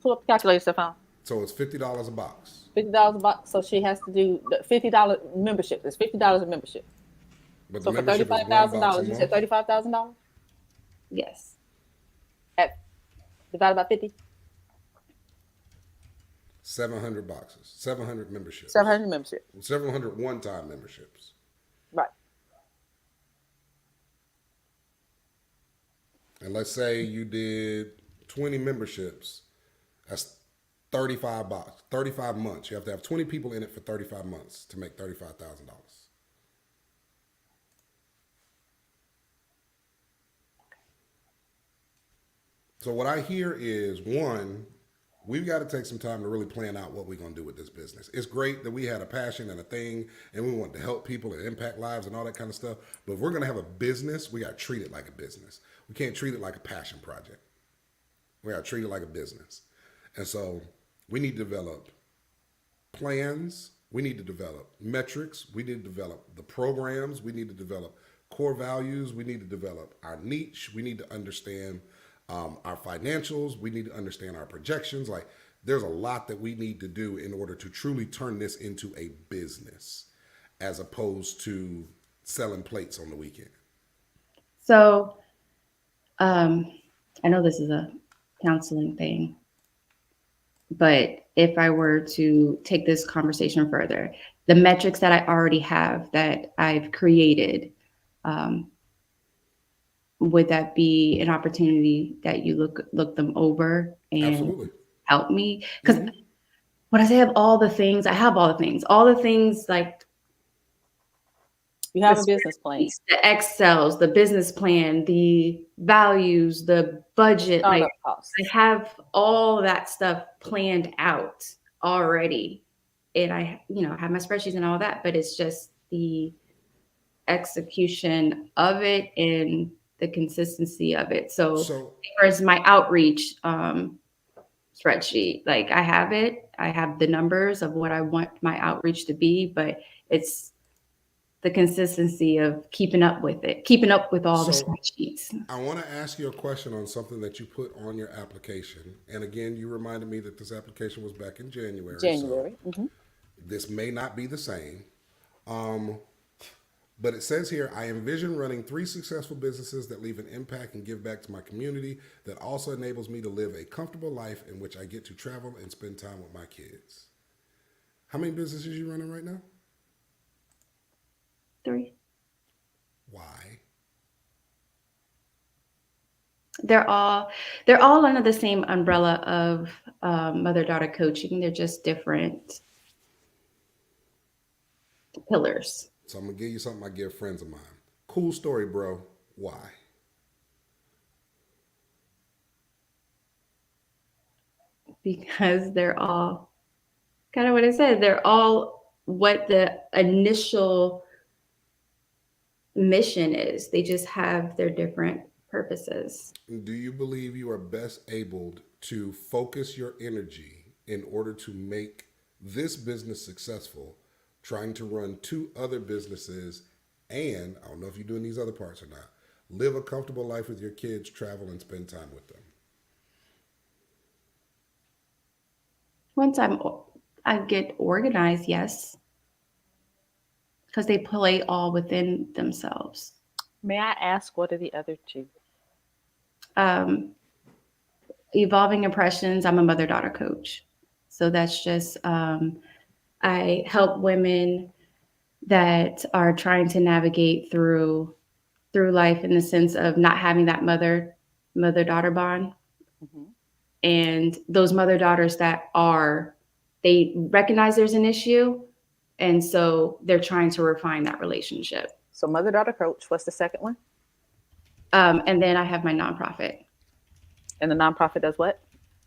Pull up the calculator, Stefan. So it's $50 a box. $50 a box. So she has to do the $50 membership. It's $50 a membership. But So the for membership is $35,000, you said $35,000 Yes. at divided by 50. 700 boxes, 700 memberships, 700 membership. 700 one-time memberships. Right. And let's say you did 20 memberships. That's 35 bucks, 35 months. You have to have 20 people in it for 35 months to make $35,000. So what I hear is one, we've got to take some time to really plan out what we're going to do with this business. It's great that we had a passion and a thing and we want to help people and impact lives and all that kind of stuff. But if we're going to have a business, we got to treat it like a business. We can't treat it like a passion project. We got to treat it like a business. And so we need to develop plans. We need to develop metrics. We need to develop the programs. We need to develop core values. We need to develop our niche. We need to understand our financials. We need to understand our projections. Like there's a lot that we need to do in order to truly turn this into a business as opposed to selling plates on the weekend. So I know this is a counseling thing, but if I were to take this conversation further, the metrics that I already have that I've created, would that be an opportunity that you look them over and Absolutely. help me? Because when I say I have all the things like You the have a business plan. spreadsheets, the Excels, the business plan, the values, the budget. Like Startup costs. I have all that stuff planned out already. And I, have my spreadsheets and all that, but it's just the execution of it and the consistency of it. So So whereas my outreach spreadsheet, like I have it, I have the numbers of what I want my outreach to be, but it's the consistency of keeping up with it, keeping up with all the So spreadsheets. I want to ask you a question on something that you put on your application. And again, you reminded me that this application was back in January. So January. this may not be the same. Um, but it says here, I envision running 3 successful businesses that leave an impact and give back to my community that also enables me to live a comfortable life in which I get to travel and spend time with my kids. How many businesses are you running right now? 3. Why? They're all under the same umbrella of mother-daughter coaching. They're just different pillars. So I'm going to give you something I give friends of mine. Cool story, bro. Why? Because they're all kind of what I said. They're all what the initial mission is. They just have their different purposes. Do you believe you are best able to focus your energy in order to make this business successful, trying to run 2 other businesses, and I don't know if you're doing these other parts or not, live a comfortable life with your kids, travel, and spend time with them? Once I get organized, yes, because they play all within themselves. May I ask what are the other 2? Evolving Impressions, I'm a mother-daughter coach. So that's just, I help women that are trying to navigate through life in the sense of not having that mother-daughter bond. And those mother-daughters they recognize there's an issue. And so they're trying to refine that relationship. So mother-daughter coach. What's the second one? And then I have my nonprofit. And the nonprofit does what?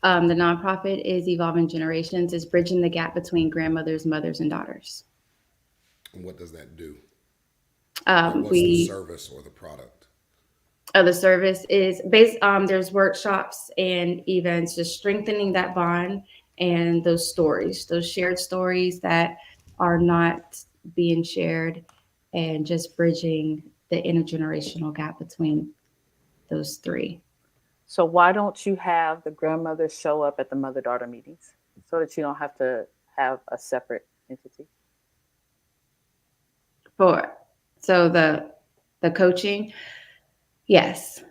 The nonprofit is Evolving Generations, is bridging the gap between grandmothers, mothers, and daughters. And what does that do? What's the service or the product? The service is based there's workshops and events, just strengthening that bond and those stories, those shared stories that are not being shared, and just bridging the intergenerational gap between those 3. So why don't you have the grandmothers show up at the mother-daughter meetings so that you don't have to have a separate entity? So the coaching, yes.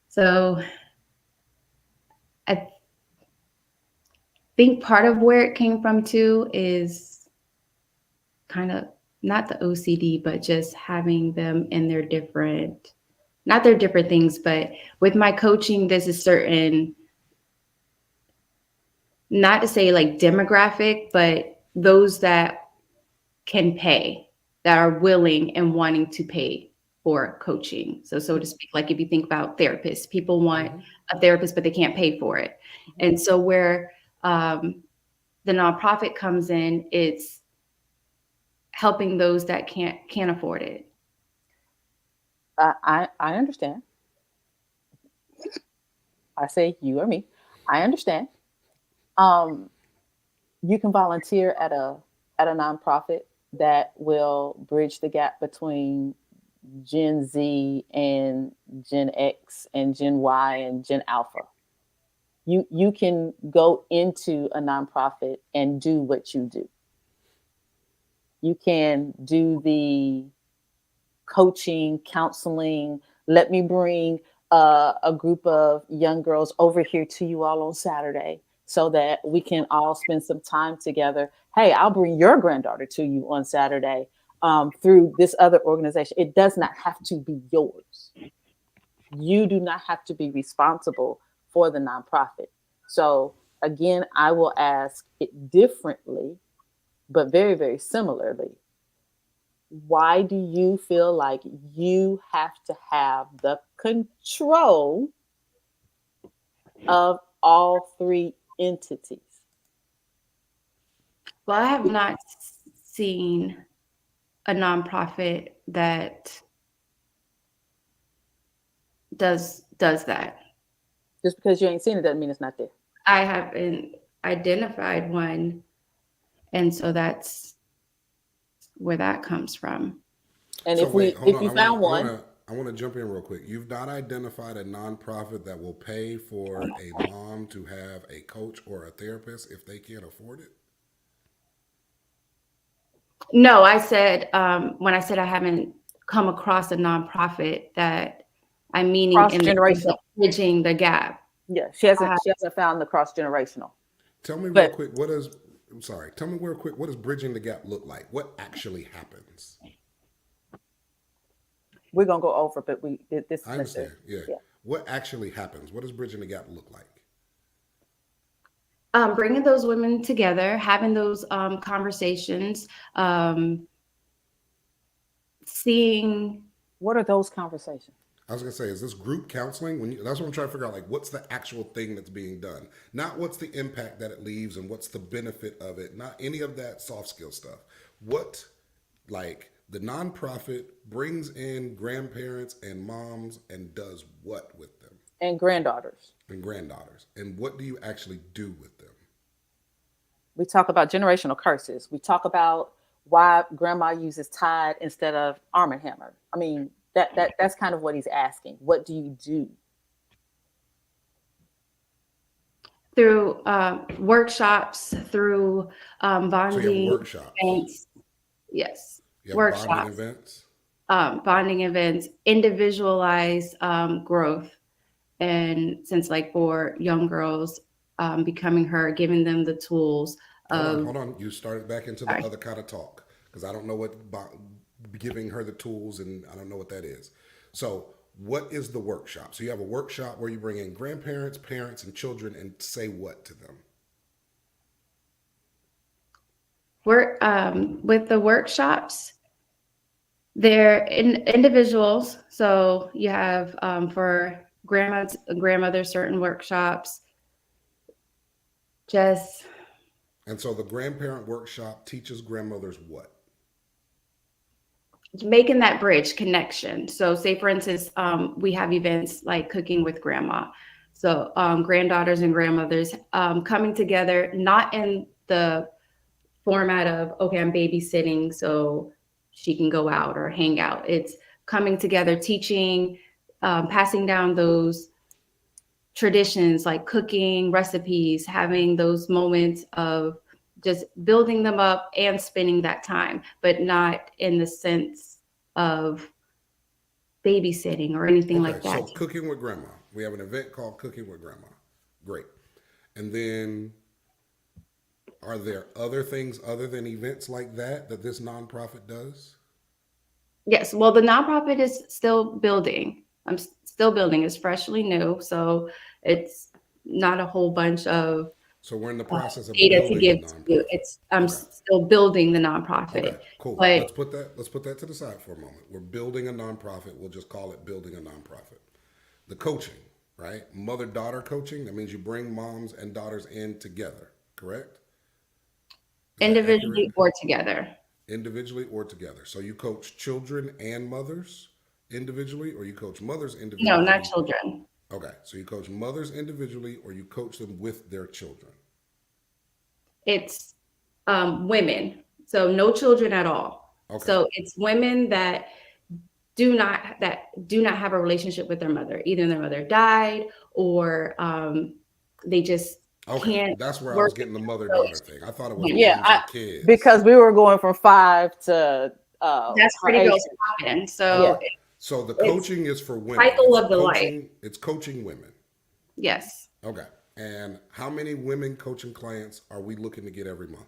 So think part of where it came from too is kind of not the OCD, but just having them in their different, not their different things, but with my coaching, there's a certain, not to say like demographic, but those that can pay, that are willing and wanting to pay for coaching. So to speak, like if you think about therapists, people want Mm-hmm. a therapist, but they can't pay for it. Mhm. And so where the nonprofit comes in, it's helping those that can't afford it. I understand. I say you or me. I understand. Um, you can volunteer at a nonprofit that will bridge the gap between Gen Z and Gen X and Gen Y and Gen Alpha. You can go into a nonprofit and do what you do. You can do the coaching, counseling. Let me bring a group of young girls over here to you all on Saturday so that we can all spend some time together. Hey, I'll bring your granddaughter to you on Saturday through this other organization. It does not have to be yours. You do not have to be responsible for the nonprofit. So, again, I will ask it differently, but very, very similarly. Why do you feel like you have to have the control of all three entities? Well, I have not seen a nonprofit that does that. Just because you ain't seen it doesn't mean it's not there. I haven't identified one, and so that's where that comes from. And So if wait, we hold if on. we found one, I want to jump in real quick. You've not identified a nonprofit that will pay for a mom to have a coach or a therapist if they can't afford it. No, I said when I said I haven't come across a nonprofit that I'm meaning cross in the sense of generational. bridging the gap. Yeah, Uh, she hasn't found the cross generational. Tell me real But quick. What is? I'm sorry. Tell me real quick. What does bridging the gap look like? What actually happens? we're gonna go over. But this is I necessary. understand. Yeah. Yeah. What actually happens? What does bridging the gap look like? bringing those women together, having those conversations, seeing. What are those conversations? I was gonna say, is this group counseling? That's what I'm trying to figure out. Like, what's the actual thing that's being done? Not what's the impact that it leaves and what's the benefit of it. Not any of that soft skill stuff. What, like, the nonprofit brings in grandparents and moms and does what with them And granddaughters. and granddaughters, and what do you actually do with them? We talk about generational curses. We talk about why grandma uses Tide instead of Arm& and Hammer. I mean, that's kind of what he's asking. What do you do? Through workshops, through So you have bonding workshops, events. Yes, you have bonding workshops, events. bonding events, individualized growth. And since, like, for young girls, becoming her, giving them the tools of, Hold on. You started back into the sorry, other kind of talk because I don't know what giving her the tools and I don't know what that is. So, what is the workshop? So, you have a workshop where you bring in grandparents, parents, and children and say what to them? work with the workshops. They're individuals. So you have for grandmothers certain workshops. Just And so, the grandparent workshop teaches grandmothers what? making that bridge connection. So, say for instance, we have events like cooking with grandma. So, granddaughters and grandmothers coming together, not in the format of, okay, I'm babysitting so she can go out or hang out. It's coming together, teaching, passing down those traditions like cooking, recipes, having those moments of just building them up and spending that time, but not in the sense of babysitting or anything Okay, like so that. cooking with grandma. We have an event called Cooking with Grandma. Great. And then are there other things other than events like that that this nonprofit does? Yes. Well, the nonprofit is still building. Still building. It's freshly new, so it's not a whole bunch of So we're in the process of data to building the give to you. nonprofit. It's I'm Okay. still building the Okay, nonprofit, cool. but Let's put that to the side for a moment. We're building a nonprofit. We'll just call it building a nonprofit. The coaching, right? Mother daughter coaching. That means you bring moms and daughters in together. Correct? Is that accurate? individually or together. Individually or together. So you coach children and mothers individually, or you coach mothers No, not individually. children. Okay, so you coach mothers individually, or you coach them with their children. It's women, so no children at all. Okay, So it's women that do not have a relationship with their mother. Either their mother died or they just okay, can't that's where I was work. getting the mother So daughter thing. I thought it was women. Yeah, moms I with kids. because we were going from 5 to That's her Pretty age. Girls Poppin'. Okay, So Yeah. so the it's coaching is for women. cycle It's of the life. coaching. It's coaching women. Yes. Okay, and how many women coaching clients are we looking to get every month?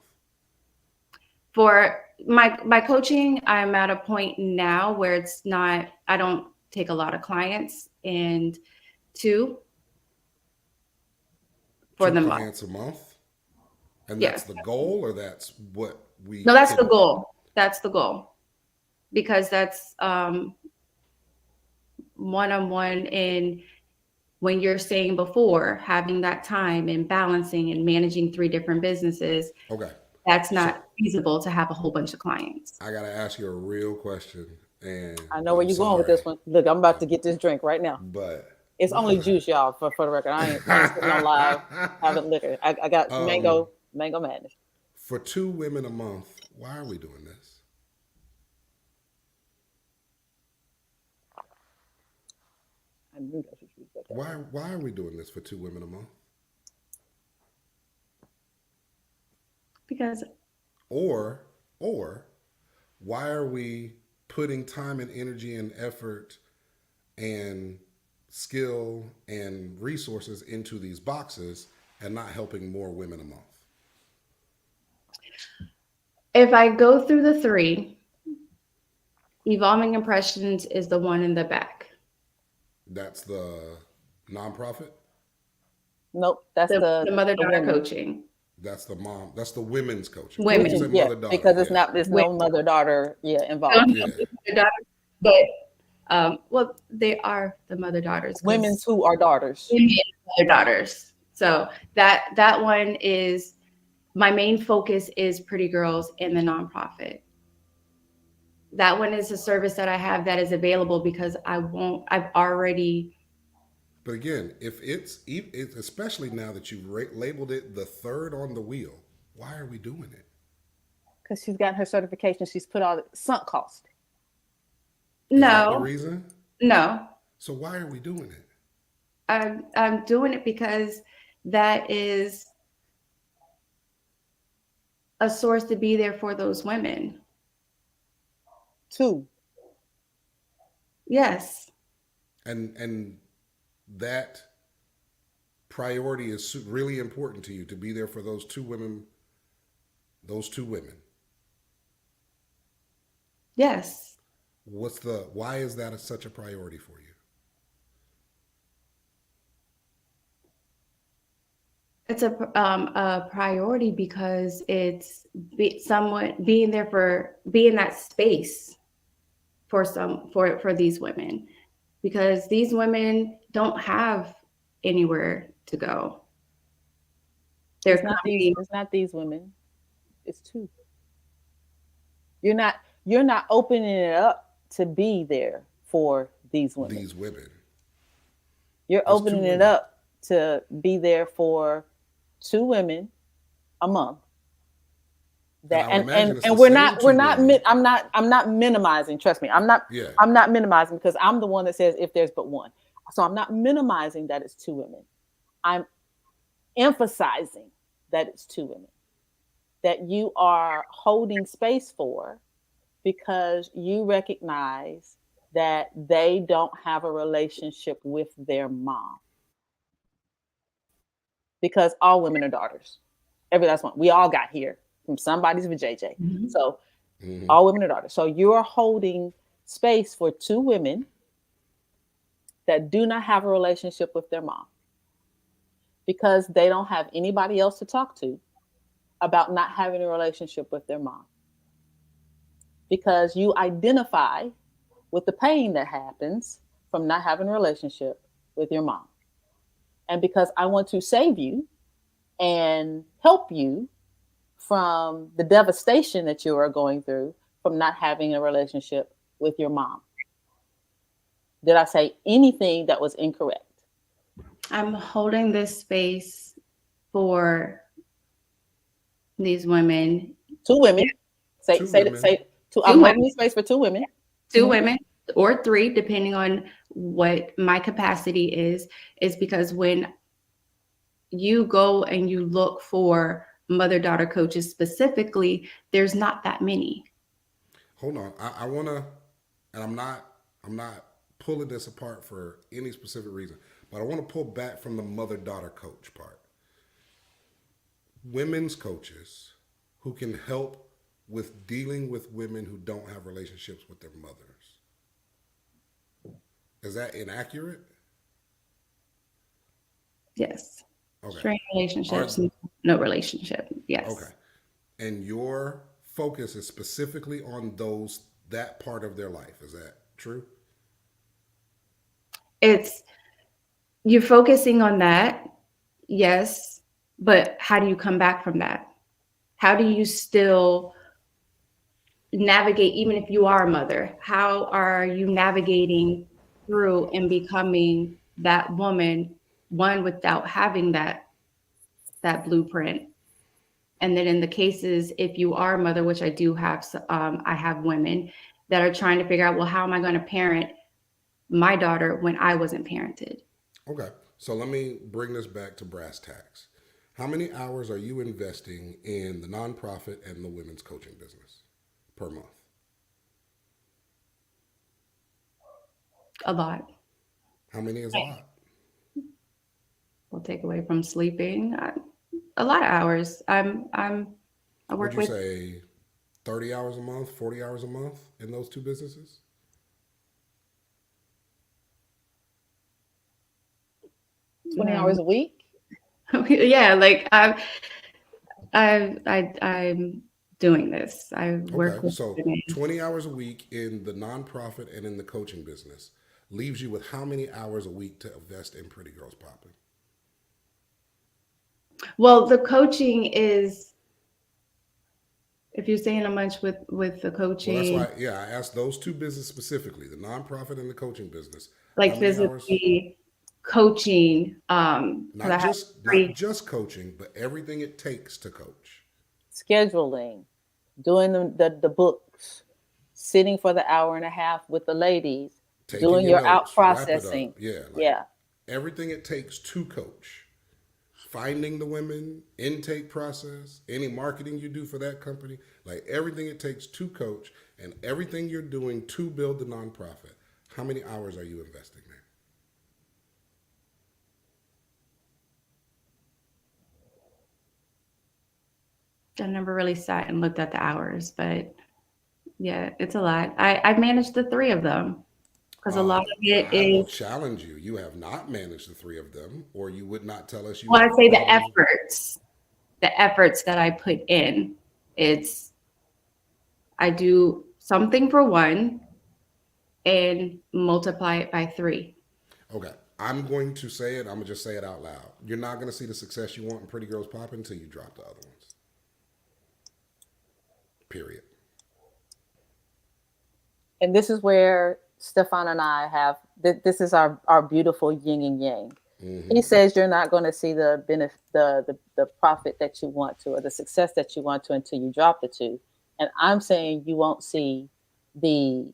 For my coaching, I'm at a point now where it's not. I don't take a lot of clients, and two for Two the month. clients a month, and that's Yes. the goal, or that's what we No, that's the can. goal. That's the goal because that's one on one. And when you're saying before having that time and balancing and managing three different businesses, Okay, that's so not feasible to have a whole bunch of clients. I gotta ask you a real question, and I know where I'm you're going with sorry, this one. Look, I'm about to get this drink right now. but It's only juice, y'all. For the record, I ain't sitting on live having liquor. I got um, mango madness. for two women a month, why are we doing this? I knew that's what you was about to ask. Why are we doing this for two women a month? Because Or why are we putting time and energy and effort and skill and resources into these boxes and not helping more women a month? if I go through the three, Evolving Impressions is the one in the back. That's the nonprofit. Nope, that's The mother the daughter women. coaching. That's the mom. That's the women's coaching. Why did you Women. say Women, yeah, mother daughter? because it's Yeah, not there's Women. no mother daughter involved. Don't yeah. know the mother daughter, but well, they are the mother daughters Women's because who are daughters. women are mother daughters. So that one is my main focus is Pretty Girls and the nonprofit. That one is a service that I have that is available because I've already. But again, if it's especially now that you've labeled it the third on the wheel, why are we doing it? Because she's got her certification. She's put all the sunk cost. Is that the No, reason? no. So why are we doing it? I'm doing it because that is a source to be there for those women. 2. Yes. And that priority is really important to you to be there for those two women. Those two women. Yes. Why is that such a priority for you? It's a priority because it's someone being there for being that space for these women because these women don't have anywhere to go. They're coming. It's not these women. It's 2. You're not opening it up to be there for these women. These women. You're There's two opening it women. up to be there for 2 women a month. That And I would imagine it's and the we're same not two women. I'm not minimizing. Trust me, Yeah. I'm not minimizing because I'm the one that says if there's but one. So I'm not minimizing that it's 2 women. I'm emphasizing that it's 2 women that you are holding space for because you recognize that they don't have a relationship with their mom because all women are daughters. Every last one. We all got here from somebody's vajayjay. Mhm. So Mm-hmm. all women are daughters. So you're holding space for two women that do not have a relationship with their mom because they don't have anybody else to talk to about not having a relationship with their mom. Because you identify with the pain that happens from not having a relationship with your mom. And because I want to save you and help you from the devastation that you are going through from not having a relationship with your mom. Did I say anything that was incorrect? I'm holding this space for these women. Two Yeah, women. Say Two say women. say two. two I'm women, holding the space for two women. two Mhm. women, or three, depending on what my capacity is because when you go and you look for mother daughter coaches specifically, there's not that many. Hold on. I wanna, and I'm not pulling this apart for any specific reason, but I want to pull back from the mother daughter coach part. Women's coaches who can help with dealing with women who don't have relationships with their mothers. Is that inaccurate? Yes. Okay. Strained Are relationships, no relationship. okay. Yes. And your focus is specifically on those that part of their life. Is that true? It's you're focusing on that, yes, but how do you come back from that? How do you still navigate, even if you are a mother? How are you navigating through and becoming that woman, one without having that blueprint? And then in the cases, if you are a mother, which I do have, I have women that are trying to figure out, well, how am I going to parent my daughter when I wasn't parented? Okay. So let me bring this back to brass tacks. How many hours are you investing in the nonprofit and the women's coaching business per month? A lot. How many is a lot? Will take away from sleeping. A lot of hours. I Would work you with say 30 hours a month, 40 hours a month in those two businesses? 20 hours a week. yeah, like I'm doing this. I Okay. work with So women. 20 hours a week in the nonprofit and in the coaching business leaves you with how many hours a week to invest in Pretty Girls Popping? Well, the coaching is if you're saying how much with the Well, that's coaching, why, yeah, I asked those two businesses specifically, the nonprofit and the coaching business. How like many hours? physically coaching, because I have Not three. just coaching, but everything it takes to coach. Scheduling, doing the books, sitting for the hour and a half with the ladies, Taking doing your your out notes, wrap it up. processing. Yeah, like Yeah. everything it takes to coach. Finding the women, intake process, any marketing you do for that company, like everything it takes to coach and everything you're doing to build the nonprofit. How many hours are you investing there? I never really sat and looked at the hours, but yeah, it's a lot. I managed the three of them because a lot of it I will is, challenge you. You have not managed the three of them, or you would not tell us you well, I have say problems. the efforts that I put in. It's I do something for one and multiply it by three. Okay. I'm going to say it. I'm going to just say it out loud. You're not going to see the success you want in Pretty Girls Pop until you drop the other ones. Period. And this is where Stefan and I have this is our beautiful yin and yang. He Mm-hmm. says you're not going to see the benefit, the profit that you want to, or the success that you want to, until you drop the two. And I'm saying you won't see the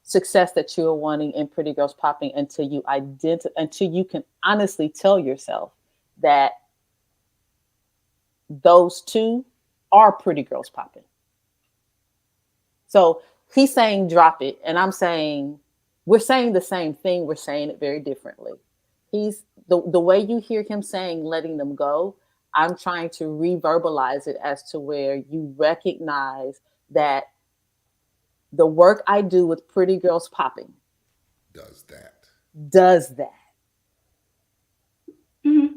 success that you're wanting in Pretty Girls Popping until until you can honestly tell yourself that those two are Pretty Girls Popping. So he's saying drop it, and I'm saying we're saying the same thing. We're saying it very differently. He's the way you hear him saying letting them go. I'm trying to reverbalize it as to where you recognize that the work I do with Pretty Girls Popping Does that. does that. Hmm.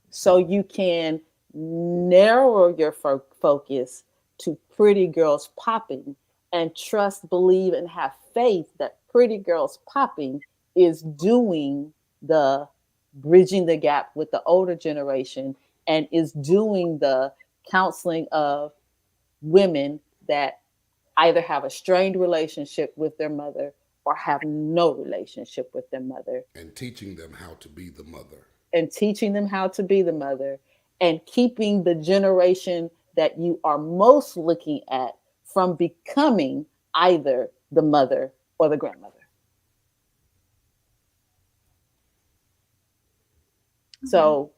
So you can narrow your focus to Pretty Girls Popping and trust, believe, and have faith that Pretty Girls Popping is doing the bridging the gap with the older generation and is doing the counseling of women that either have a strained relationship with their mother or have no relationship with their mother, And teaching them how to be the mother. and teaching them how to be the mother, and keeping the generation that you are most looking at from becoming either the mother or the grandmother. Okay. So,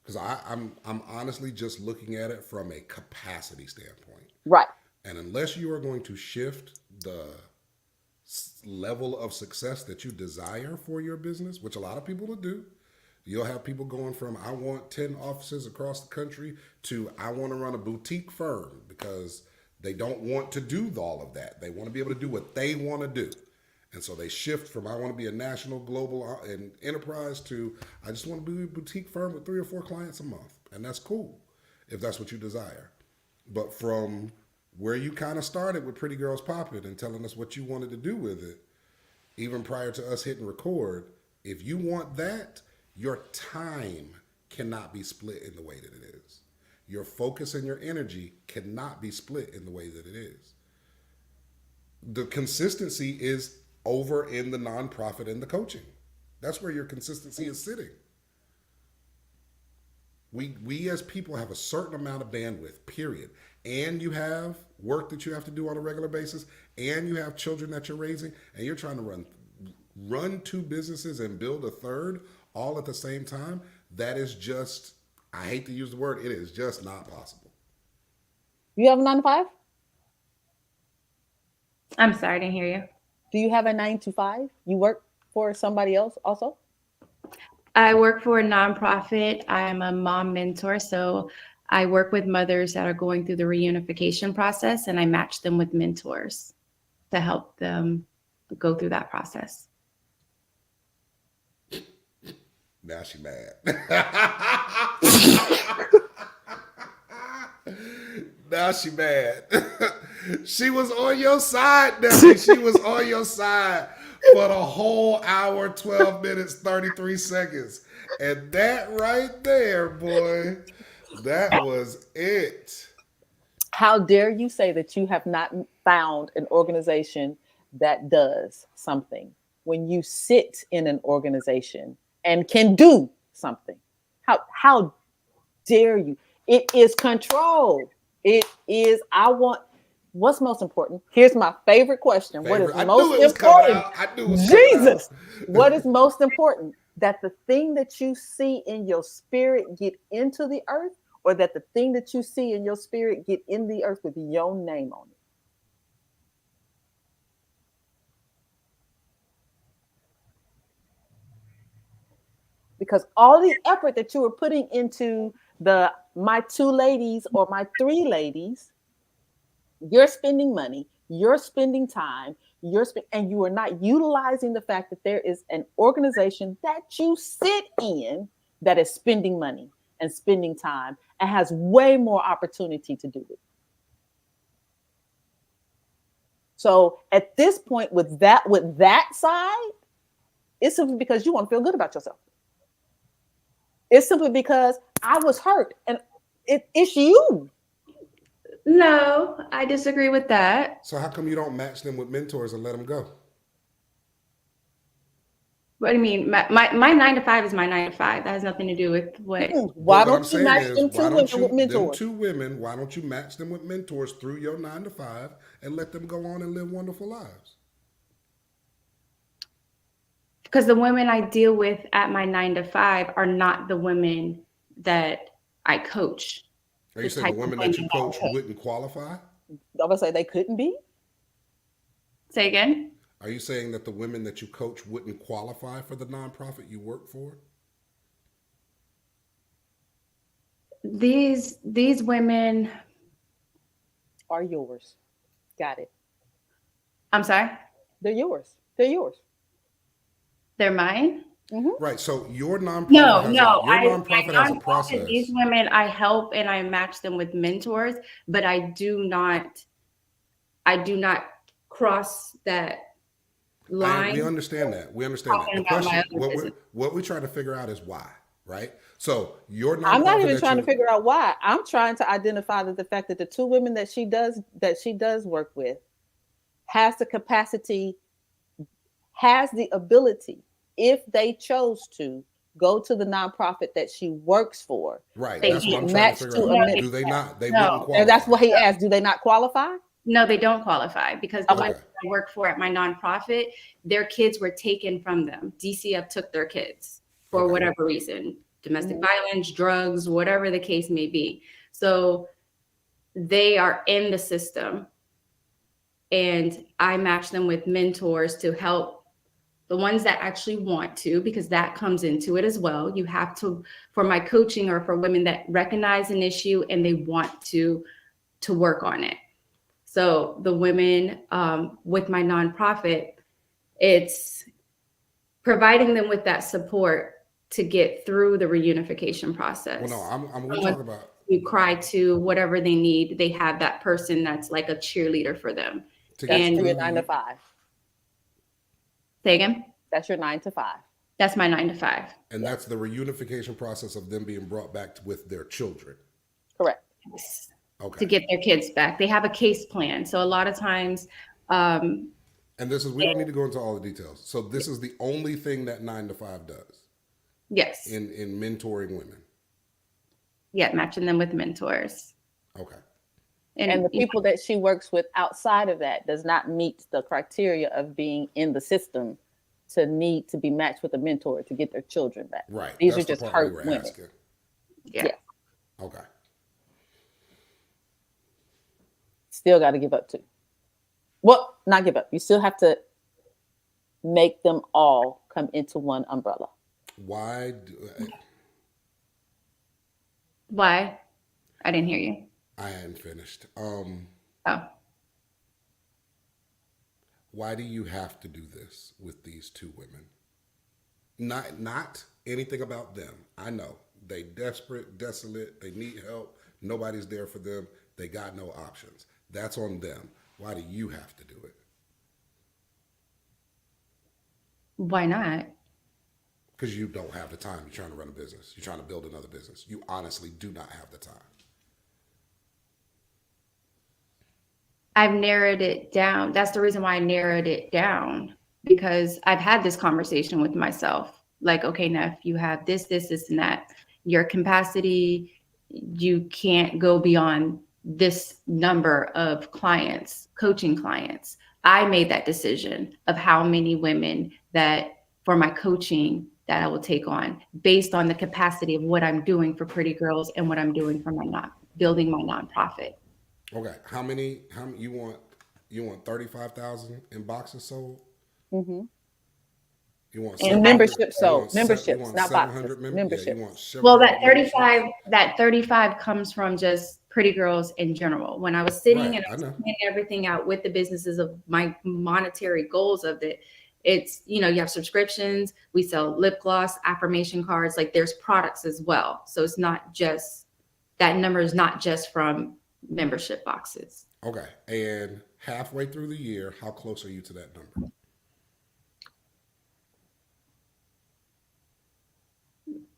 Because I'm honestly just looking at it from a capacity standpoint. right. And unless you are going to shift the level of success that you desire for your business, which a lot of people will do, you'll have people going from I want 10 offices across the country to I want to run a boutique firm because they don't want to do all of that. They want to be able to do what they want to do. And so they shift from I want to be a national, global, and enterprise to I just want to be a boutique firm with 3 or 4 clients a month. And that's cool if that's what you desire. But from where you kind of started with Pretty Girls Poppin' and telling us what you wanted to do with it, even prior to us hitting record, if you want that, your time cannot be split in the way that it is. Your focus and your energy cannot be split in the way that it is. The consistency is over in the nonprofit and the coaching. That's where your consistency is sitting. We as people have a certain amount of bandwidth, period. And you have work that you have to do on a regular basis, and you have children that you're raising, and you're trying to run 2 businesses and build a third all at the same time. That is just, I hate to use the word, it is just not possible. You have a 9 to 5? I'm sorry, I didn't hear you. Do you have a 9 to 5? You work for somebody else also? I work for a nonprofit. I'm a mom mentor. So I work with mothers that are going through the reunification process, and I match them with mentors to help them go through that process. Now she mad. Now she mad. She was on your side, Nessie. She was on your side for the whole hour, 12 minutes, 33 seconds. And that right there, boy, that was it. How dare you say that you have not found an organization that does something when you sit in an organization and can do something? How dare you? It is control. It is, I want, what's most important? Here's my favorite question. What is Favorite. I knew most it was coming important? out. I knew it was coming out. Jesus. What is most important? That the thing that you see in your spirit get into the earth, or that the thing that you see in your spirit get in the earth with your name on it? Because all the effort that you were putting into the my 2 ladies or my 3 ladies, you're spending money, you're spending time, and you are not utilizing the fact that there is an organization that you sit in that is spending money and spending time and has way more opportunity to do it. So at this point, with that side, it's simply because you want to feel good about yourself. It's simply because I was hurt, and it's you. No, I disagree with that. So how come you don't match them with mentors and let them go? What do you mean? My 9 to 5 is my 9 to 5. That has nothing to do with what. But Why what I'm don't you saying match is, them why two women don't with you, them mentors? 2 women, why don't you match them with mentors through your 9 to 5 and let them go on and live wonderful lives? Because the women I deal with at my 9 to 5 are not the women that I coach. Are you The saying the type of women that you women. coach wouldn't qualify? I'm gonna say they couldn't be. Say again. Are you saying that the women that you coach wouldn't qualify for the nonprofit you work for? these women, Are yours. Got it. I'm sorry, They're yours. They're yours. they're mine. Hmm. Right. So No, no. your I nonprofit my has a nonprofit, these process. women I help and I match them with mentors, but I do not cross that We line understand that. We understand that. The talking about my question, other business. what we're trying to figure out is why, right? So your I'm not nonprofit even that trying to you figure out why. I'm trying to identify that the fact that the two women that she does work with has the capacity, has the ability, if they chose to, go to the nonprofit that she works for right. They and That's what get I'm trying to can't. matched figure to out. a No, they mentor. Do they not? They wouldn't no. And that's qualify. what he asked. Do they not qualify? No, they don't qualify because the Okay. ones Okay. I work for at my nonprofit, their kids were taken from them. DCF took their kids for Okay. whatever reason, domestic Mhm. violence, drugs, whatever the case may be. So they are in the system, and I match them with mentors to help the ones that actually want to, because that comes into it as well. You have to, for my coaching or for women that recognize an issue and they want to work on it. So the women with my nonprofit, it's providing them with that support to get through the reunification Well, no, process. we Someone talk about you cry to, whatever they need, they have that person that's like a cheerleader for them. to That's get And for your through nine to the. five. say again, That's your 9 to 5. that's my 9 to 5. And Yeah. that's the reunification process of them being brought back with their children. Correct. To Okay. get their kids back. They have a case plan. So a lot of times, um, And this is we don't need to go into all the details. So this is the only thing that 9 to 5 does yes, in mentoring women. yeah, matching them with mentors. Okay. And And the people that she works with outside of that does not meet the criteria of being in the system to need to be matched with a mentor to get their children back. Right. These are That's the just part we hurt were women. asking. yeah, Yes. Okay. Still got to give up too. Well, not give up. You still have to make them all come into one umbrella. Why? Do, why? I didn't hear you. I hadn't finished. Oh, Why do you have to do this with these two women? Not anything about them. I know they desperate, desolate. They need help. Nobody's there for them. They got no options. That's on them. Why do you have to do it? why not? Because you don't have the time. You're trying to run a business. You're trying to build another business. You honestly do not have the time. I've narrowed it down. That's the reason why I narrowed it down, because I've had this conversation with myself. Like, okay, Neff, you have this, and that. Your capacity, you can't go beyond this number of clients, coaching clients. I made that decision of how many women that for my coaching that I will take on based on the capacity of what I'm doing for Pretty Girls and what I'm doing for my not building my nonprofit. Okay. How many? You want? You want 35,000 in boxes sold? Mm-hmm. You want And And 700? membership, You so want you memberships, want not boxes, 700 Yeah, you want memberships. well, 700 memberships. that 35 comes from just Pretty Girls in general. When I was Right. sitting and I I was know. planning everything out with the businesses of my monetary goals of it, it's, you have subscriptions, we sell lip gloss, affirmation cards, like there's products as well. So it's not just that number is not just from membership boxes. Okay. And halfway through the year, how close are you to that number?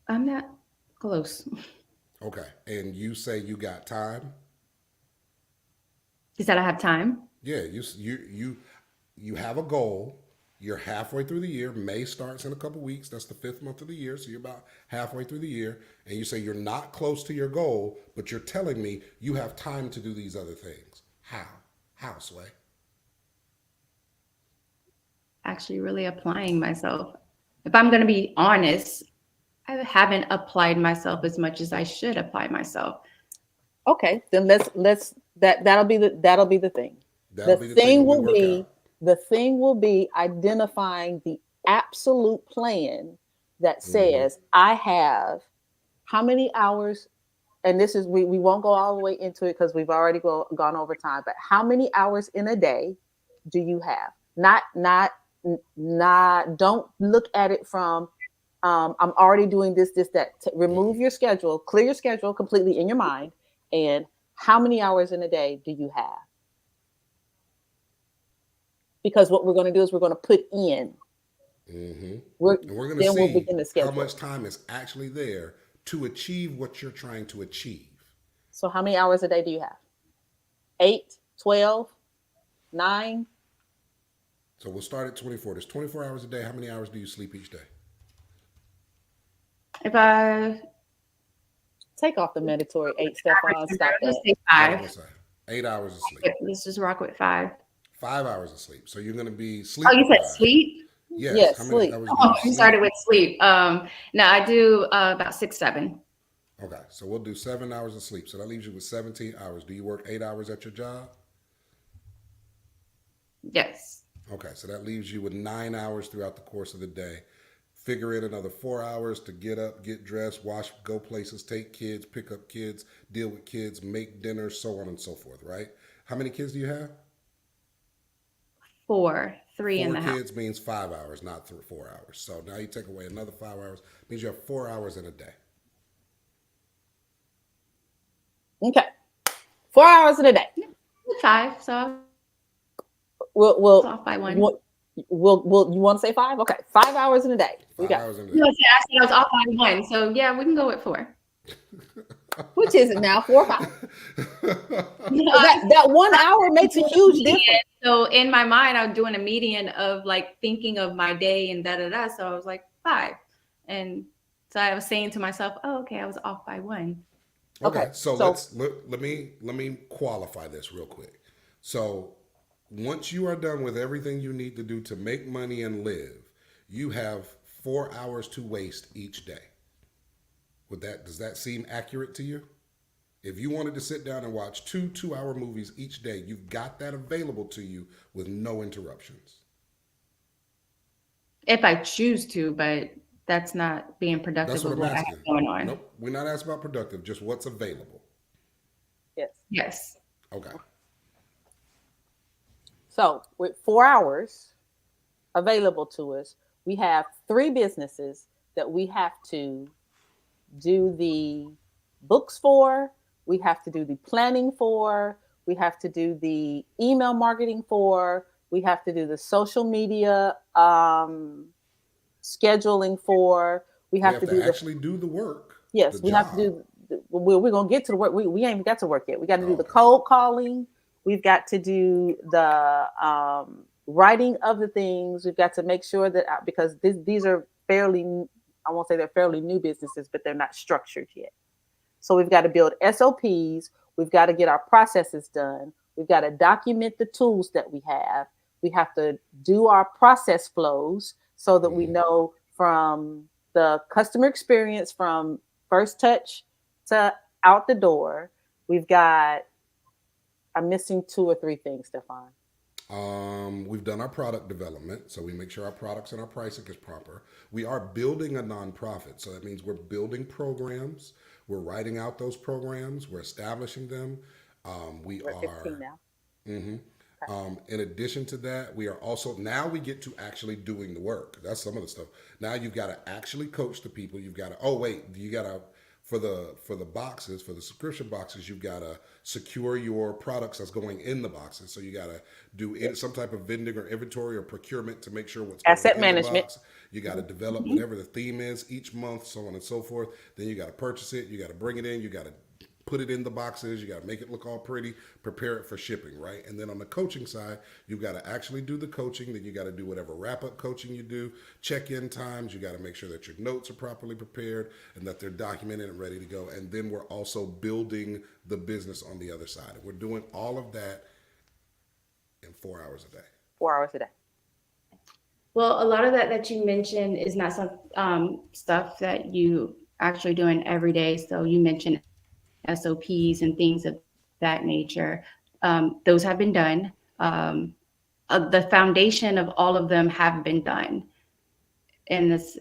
I'm not close. Okay. And you say you got time? Is that I have time? Yeah. You have a goal. You're halfway through the year. May starts in a couple weeks. That's the 5th month of the year. So you're about halfway through the year. And you say you're not close to your goal, but you're telling me you have time to do these other things. How? How, Sway? Actually, really applying myself. If I'm going to be honest, I haven't applied myself as much as I should apply myself. Okay, then that'll be the thing. That'll The be the thing thing when we will work be out. the thing will be identifying the absolute plan that Hmm. says I have how many hours and this is we won't go all the way into it because we've already gone over time, but how many hours in a day do you have? Not don't look at it from I'm already doing this, that. Remove your schedule, clear your schedule completely in your mind, and how many hours in a day do you have? Because what we're going to do is we're going to put in. And We're we're going to then we'll see begin the how schedule. much time is actually there to achieve what you're trying to achieve. So how many hours a day do you have? 8, 12, 9? So we'll start at 24. There's 24 hours a day. How many hours do you sleep each day? If I Take off the mandatory 8, Stefan. Stop just that. say I was 5. going to say 8 hours of sleep. Let's just rock with 5. 5 hours of sleep. So you're going to be Oh, sleep you said deprived. sleep? Yes. Yes, How many sleep. hours do Oh, you you sleep? started with sleep. No, I do about 6, 7. Okay. So we'll do 7 hours of sleep. So that leaves you with 17 hours. Do you work 8 hours at your job? Yes. Okay. So that leaves you with 9 hours throughout the course of the day. Figure in another 4 hours to get up, get dressed, wash, go places, take kids, pick up kids, deal with kids, make dinner, so on and so forth, right? How many kids do you have? 4, 3 in Four the house. kids means 5 hours, not 4 hours. So now you take away another 5 hours, means you have 4 hours in a day. Okay. 4 hours in a day. 5, so I was We'll off by 1. we'll you want to say 5? Okay. 5 hours in a day. We Five got, hours in a No, day. I said I was off by 1. So yeah, we can go with 4. which is it now? 4 or 5? You know, That 1 hour makes a huge median. difference. So in my mind, I was doing a median of like thinking of my day and da da da. So I was like 5, and so I was saying to myself, "Oh, okay, I was off by 1." Okay, so So let me qualify this real quick. So once you are done with everything you need to do to make money and live, you have 4 hours to waste each day. Does that seem accurate to you? If you wanted to sit down and watch 2 2-hour movies each day, you've got that available to you with no interruptions. If I choose to, but that's not being That's productive what with I'm what I asking. have going on. Nope, we're not asking about productive, just what's available. yes. Yes. Okay. So with 4 hours available to us, we have 3 businesses that we have to do the books for, we have to do the planning for, we have to do the email marketing for, we have to do the social media scheduling for, we We have have to to do the, actually do the work, the yes, we have to job. do we're going to get to the work. We ain't even got to work yet. We got to do Oh, the okay. cold calling. We've got to do the writing of the things. We've got to make sure that because these are fairly, I won't say they're fairly new businesses, but they're not structured yet. So we've got to build SOPs. We've got to get our processes done. We've got to document the tools that we have. We have to do our process flows so that we Mm-hmm. know from the customer experience from first touch to out the door. We've got, I'm missing 2 or 3 things, Stefan. We've done our product development, so we make sure our products and our pricing is proper. We are building a nonprofit, so that means we're building programs, we're writing out those programs, we're establishing them. We We're at 15 are, now. mhm. Okay. In addition to that, we are also now we get to actually doing the work. That's some of the stuff. Now you've got to actually coach the people. You've got to. Oh wait, you got to for the boxes for the subscription boxes. You've got to secure your products that's going in the boxes. So you got to do some type of vending or inventory or procurement to make sure what's going Asset in the management. box. You got to develop Mhm. whatever the theme is each month, so on and so forth. Then you got to purchase it. You got to bring it in. You got to put it in the boxes. You got to make it look all pretty, prepare it for shipping, right? And then on the coaching side, you've got to actually do the coaching. Then you got to do whatever wrap up coaching you do, check in times. You got to make sure that your notes are properly prepared and that they're documented and ready to go. And then we're also building the business on the other side. And we're doing all of that in 4 hours a day. 4 hours a day. Well, a lot of that you mentioned is not some stuff that you actually doing every day. So you mentioned SOPs and things of that nature. Those have been done. The foundation of all of them have been done in this.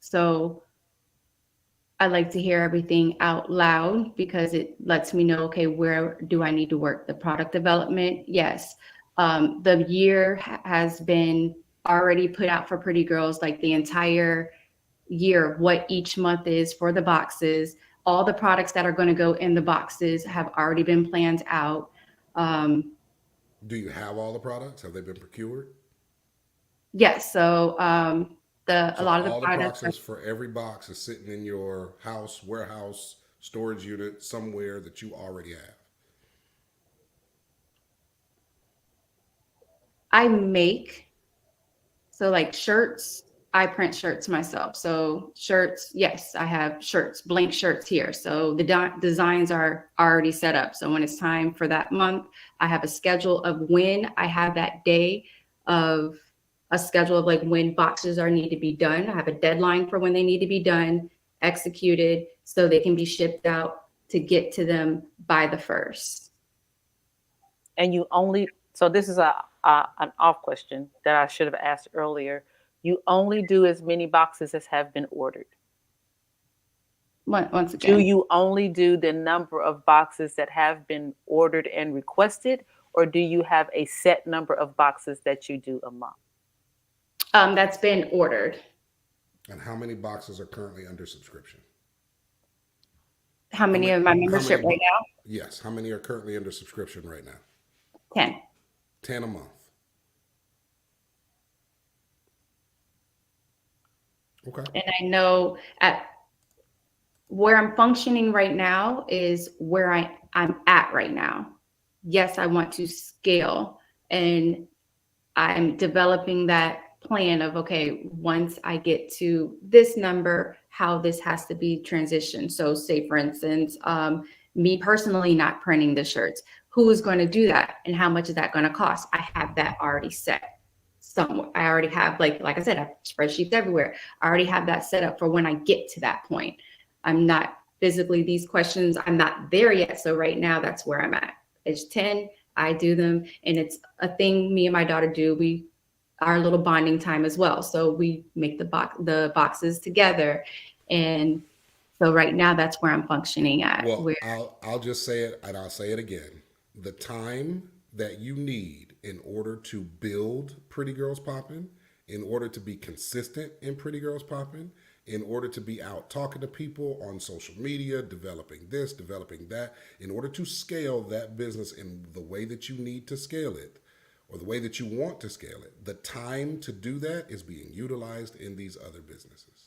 So I like to hear everything out loud because it lets me know, okay, where do I need to work? The product development, yes. The year has been already put out for Pretty Girls, like the entire year of what each month is for the boxes. All the products that are going to go in the boxes have already been planned out. Um, Do you have all the products? Have they been procured? yes, so the a So lot of the all the products are boxes for every box is sitting in your house, warehouse, storage unit somewhere that you already have. I make. So like shirts, I print shirts myself. So shirts, yes, I have shirts, blank shirts here. So the designs are already set up. So when it's time for that month, I have a schedule of when I have that day of a schedule of like when boxes are need to be done. I have a deadline for when they need to be done, executed, so they can be shipped out to get to them by the first. And you only, so this is an off question that I should have asked earlier. You only do as many boxes as have been ordered. Once Do again, you only do the number of boxes that have been ordered and requested, or do you have a set number of boxes that you do a month? that's been ordered. And how many boxes are currently under subscription? How How many many? of my How membership many? right now? Yes. How many are currently under subscription right now? 10. 10 a month. Okay. And I know at where I'm functioning right now is where I'm at right now. Yes, I want to scale, and I'm developing that plan of, okay, once I get to this number, how this has to be transitioned. So say for instance, me personally not printing the shirts, who is going to do that and how much is that going to cost? I have that already set somewhere. I already have, like I said, I have spreadsheets everywhere. I already have that set up for when I get to that point. I'm not physically these questions, I'm not there yet. So right now that's where I'm at. It's 10, I do them, and it's a thing me and my daughter do. We our little bonding time as well. So we make the boxes together. And so right now that's where I'm functioning at. Well, Where I'll just say it and I'll say it again. The time that you need in order to build Pretty Girls Poppin', in order to be consistent in Pretty Girls Poppin', in order to be out talking to people on social media, developing this, developing that, in order to scale that business in the way that you need to scale it or the way that you want to scale it, the time to do that is being utilized in these other businesses.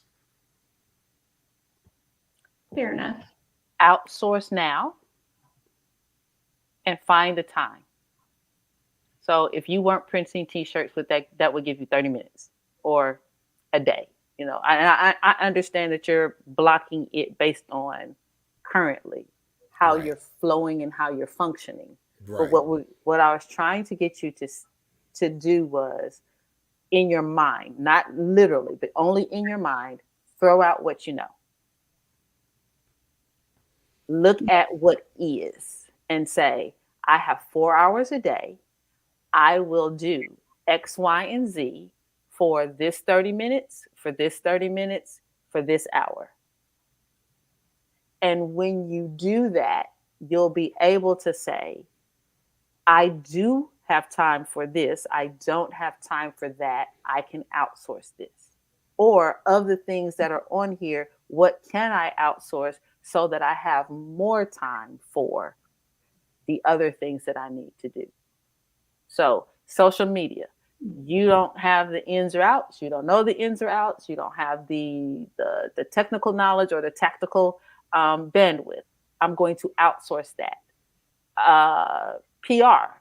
fair enough. Outsource now and find the time. So if you weren't printing t-shirts with that, that would give you 30 minutes or a day. You know, I understand that you're blocking it based on currently how Right. you're flowing and how you're functioning. But Right. what I was trying to get you to do was in your mind, not literally, but only in your mind, throw out what you know. Look at what is and say, I have 4 hours a day. I will do X, Y, and Z for this 30 minutes, for this 30 minutes, for this hour. And when you do that, you'll be able to say, I do have time for this. I don't have time for that. I can outsource this. Or of the things that are on here, what can I outsource so that I have more time for the other things that I need to do? So, social media, you don't have the ins or outs. You don't know the ins or outs. You don't have the technical knowledge or the tactical bandwidth. I'm going to outsource that. PR,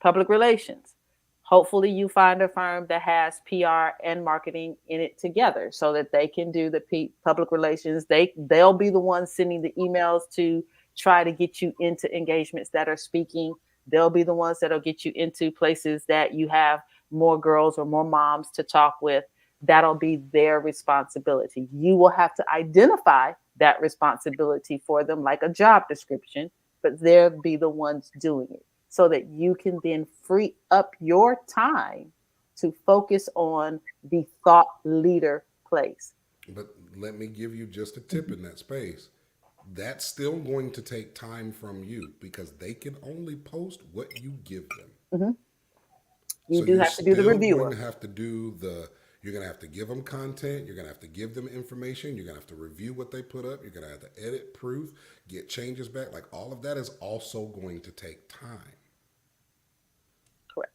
public relations. Hopefully, you find a firm that has PR and marketing in it together, so that they can do the public relations. They'll be the ones sending the emails to try to get you into engagements that are speaking. They'll be the ones that'll get you into places that you have more girls or more moms to talk with. That'll be their responsibility. You will have to identify that responsibility for them, like a job description, but they'll be the ones doing it so that you can then free up your time to focus on the thought leader place. But let me give you just a tip in that space. That's still going to take time from you because they can only post what you give them. Hmm. You So do you're have to do the still going reviewer. to have to do you're going to have to give them content. You're going to have to give them information. You're going to have to review what they put up. You're going to have to edit proof, get changes back. Like all of that is also going to take time. Correct.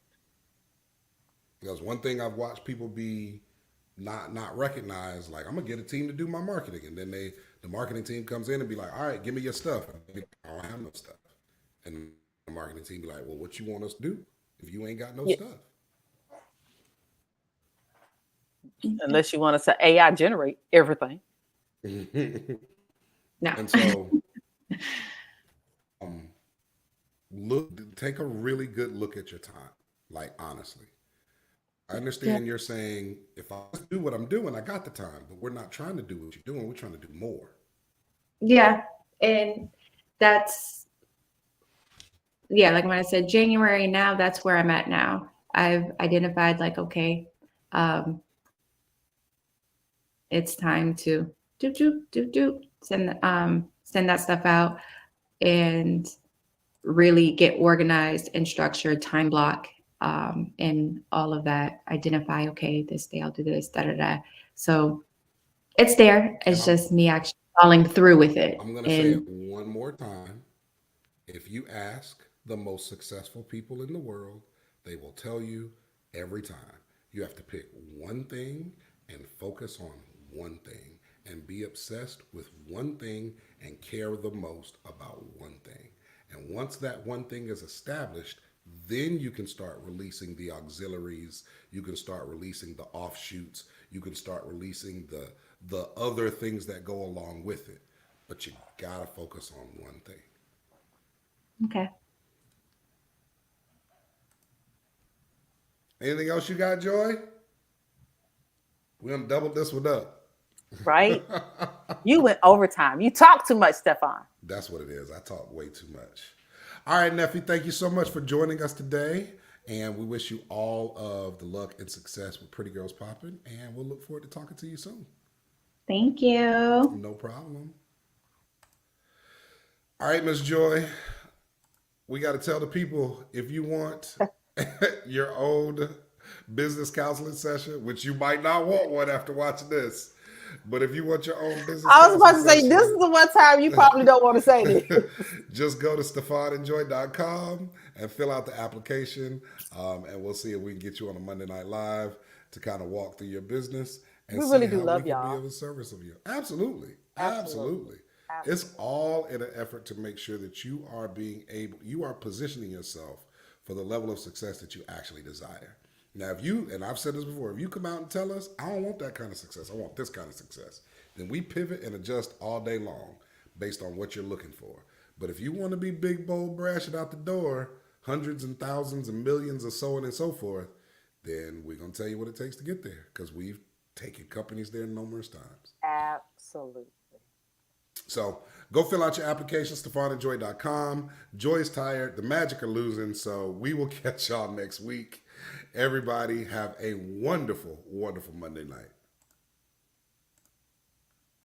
Because one thing I've watched people be not recognize, like I'm gonna get a team to do my marketing, and then the marketing team comes in and be like, all right, give me your stuff. I don't have no stuff, and the marketing team be like, well, what you want us to do if you ain't got no Yeah. stuff? Unless you want to say AI generate everything. No. And so, um, take a really good look at your time. Like honestly, I Yeah. understand you're saying if I just do what I'm doing, I got the time, but we're not trying to do what you're doing. We're trying to do more. Yeah. And that's, yeah, like when I said January now, that's where I'm at now. I've identified like, okay, um, it's time to send that stuff out and really get organized and structured, time block, and all of that. Identify, okay, this day I'll do this, da da da. So it's there. And It's just me actually following through with it. I'm gonna say it And one more time. If you ask the most successful people in the world, they will tell you every time you have to pick one thing and focus on one thing and be obsessed with one thing and care the most about one thing. And once that one thing is established, then you can start releasing the auxiliaries, you can start releasing the offshoots, you can start releasing the other things that go along with it. But you gotta focus on one thing. okay. Anything else you got, Joy? We're gonna double this one up. Right? You went overtime. You talk too much, Stefan. That's what it is. I talk way too much. All right, Neffy, thank you so much for joining us today. And we wish you all of the luck and success with Pretty Girls Poppin'. And we'll look forward to talking to you soon. Thank you. No problem. All right, Miss Joy, we got to tell the people if you want your own business counseling session, which you might not want one after watching this, but if you want your own business I was about counseling to say, this is session, the one time you probably don't want to say this. just go to stefanandjoy.com and fill out the application, and we'll see if we can get you on a Monday Night Live to kind of walk through your business and We see really do how we love can be y'all. of a service of you. Absolutely. Absolutely. Absolutely. It's all in an effort to make sure that you are positioning yourself for the level of success that you actually desire. Now, and I've said this before, if you come out and tell us, I don't want that kind of success, I want this kind of success, then we pivot and adjust all day long based on what you're looking for. But if you want to be big, bold, brash and out the door, hundreds and thousands and millions and so on and so forth, then we're going to tell you what it takes to get there because we've taken companies there numerous times. Absolutely. So go fill out your application, stefanandjoy.com. Joy's tired. The Magic are losing. So we will catch y'all next week. Everybody have a wonderful, wonderful Monday night.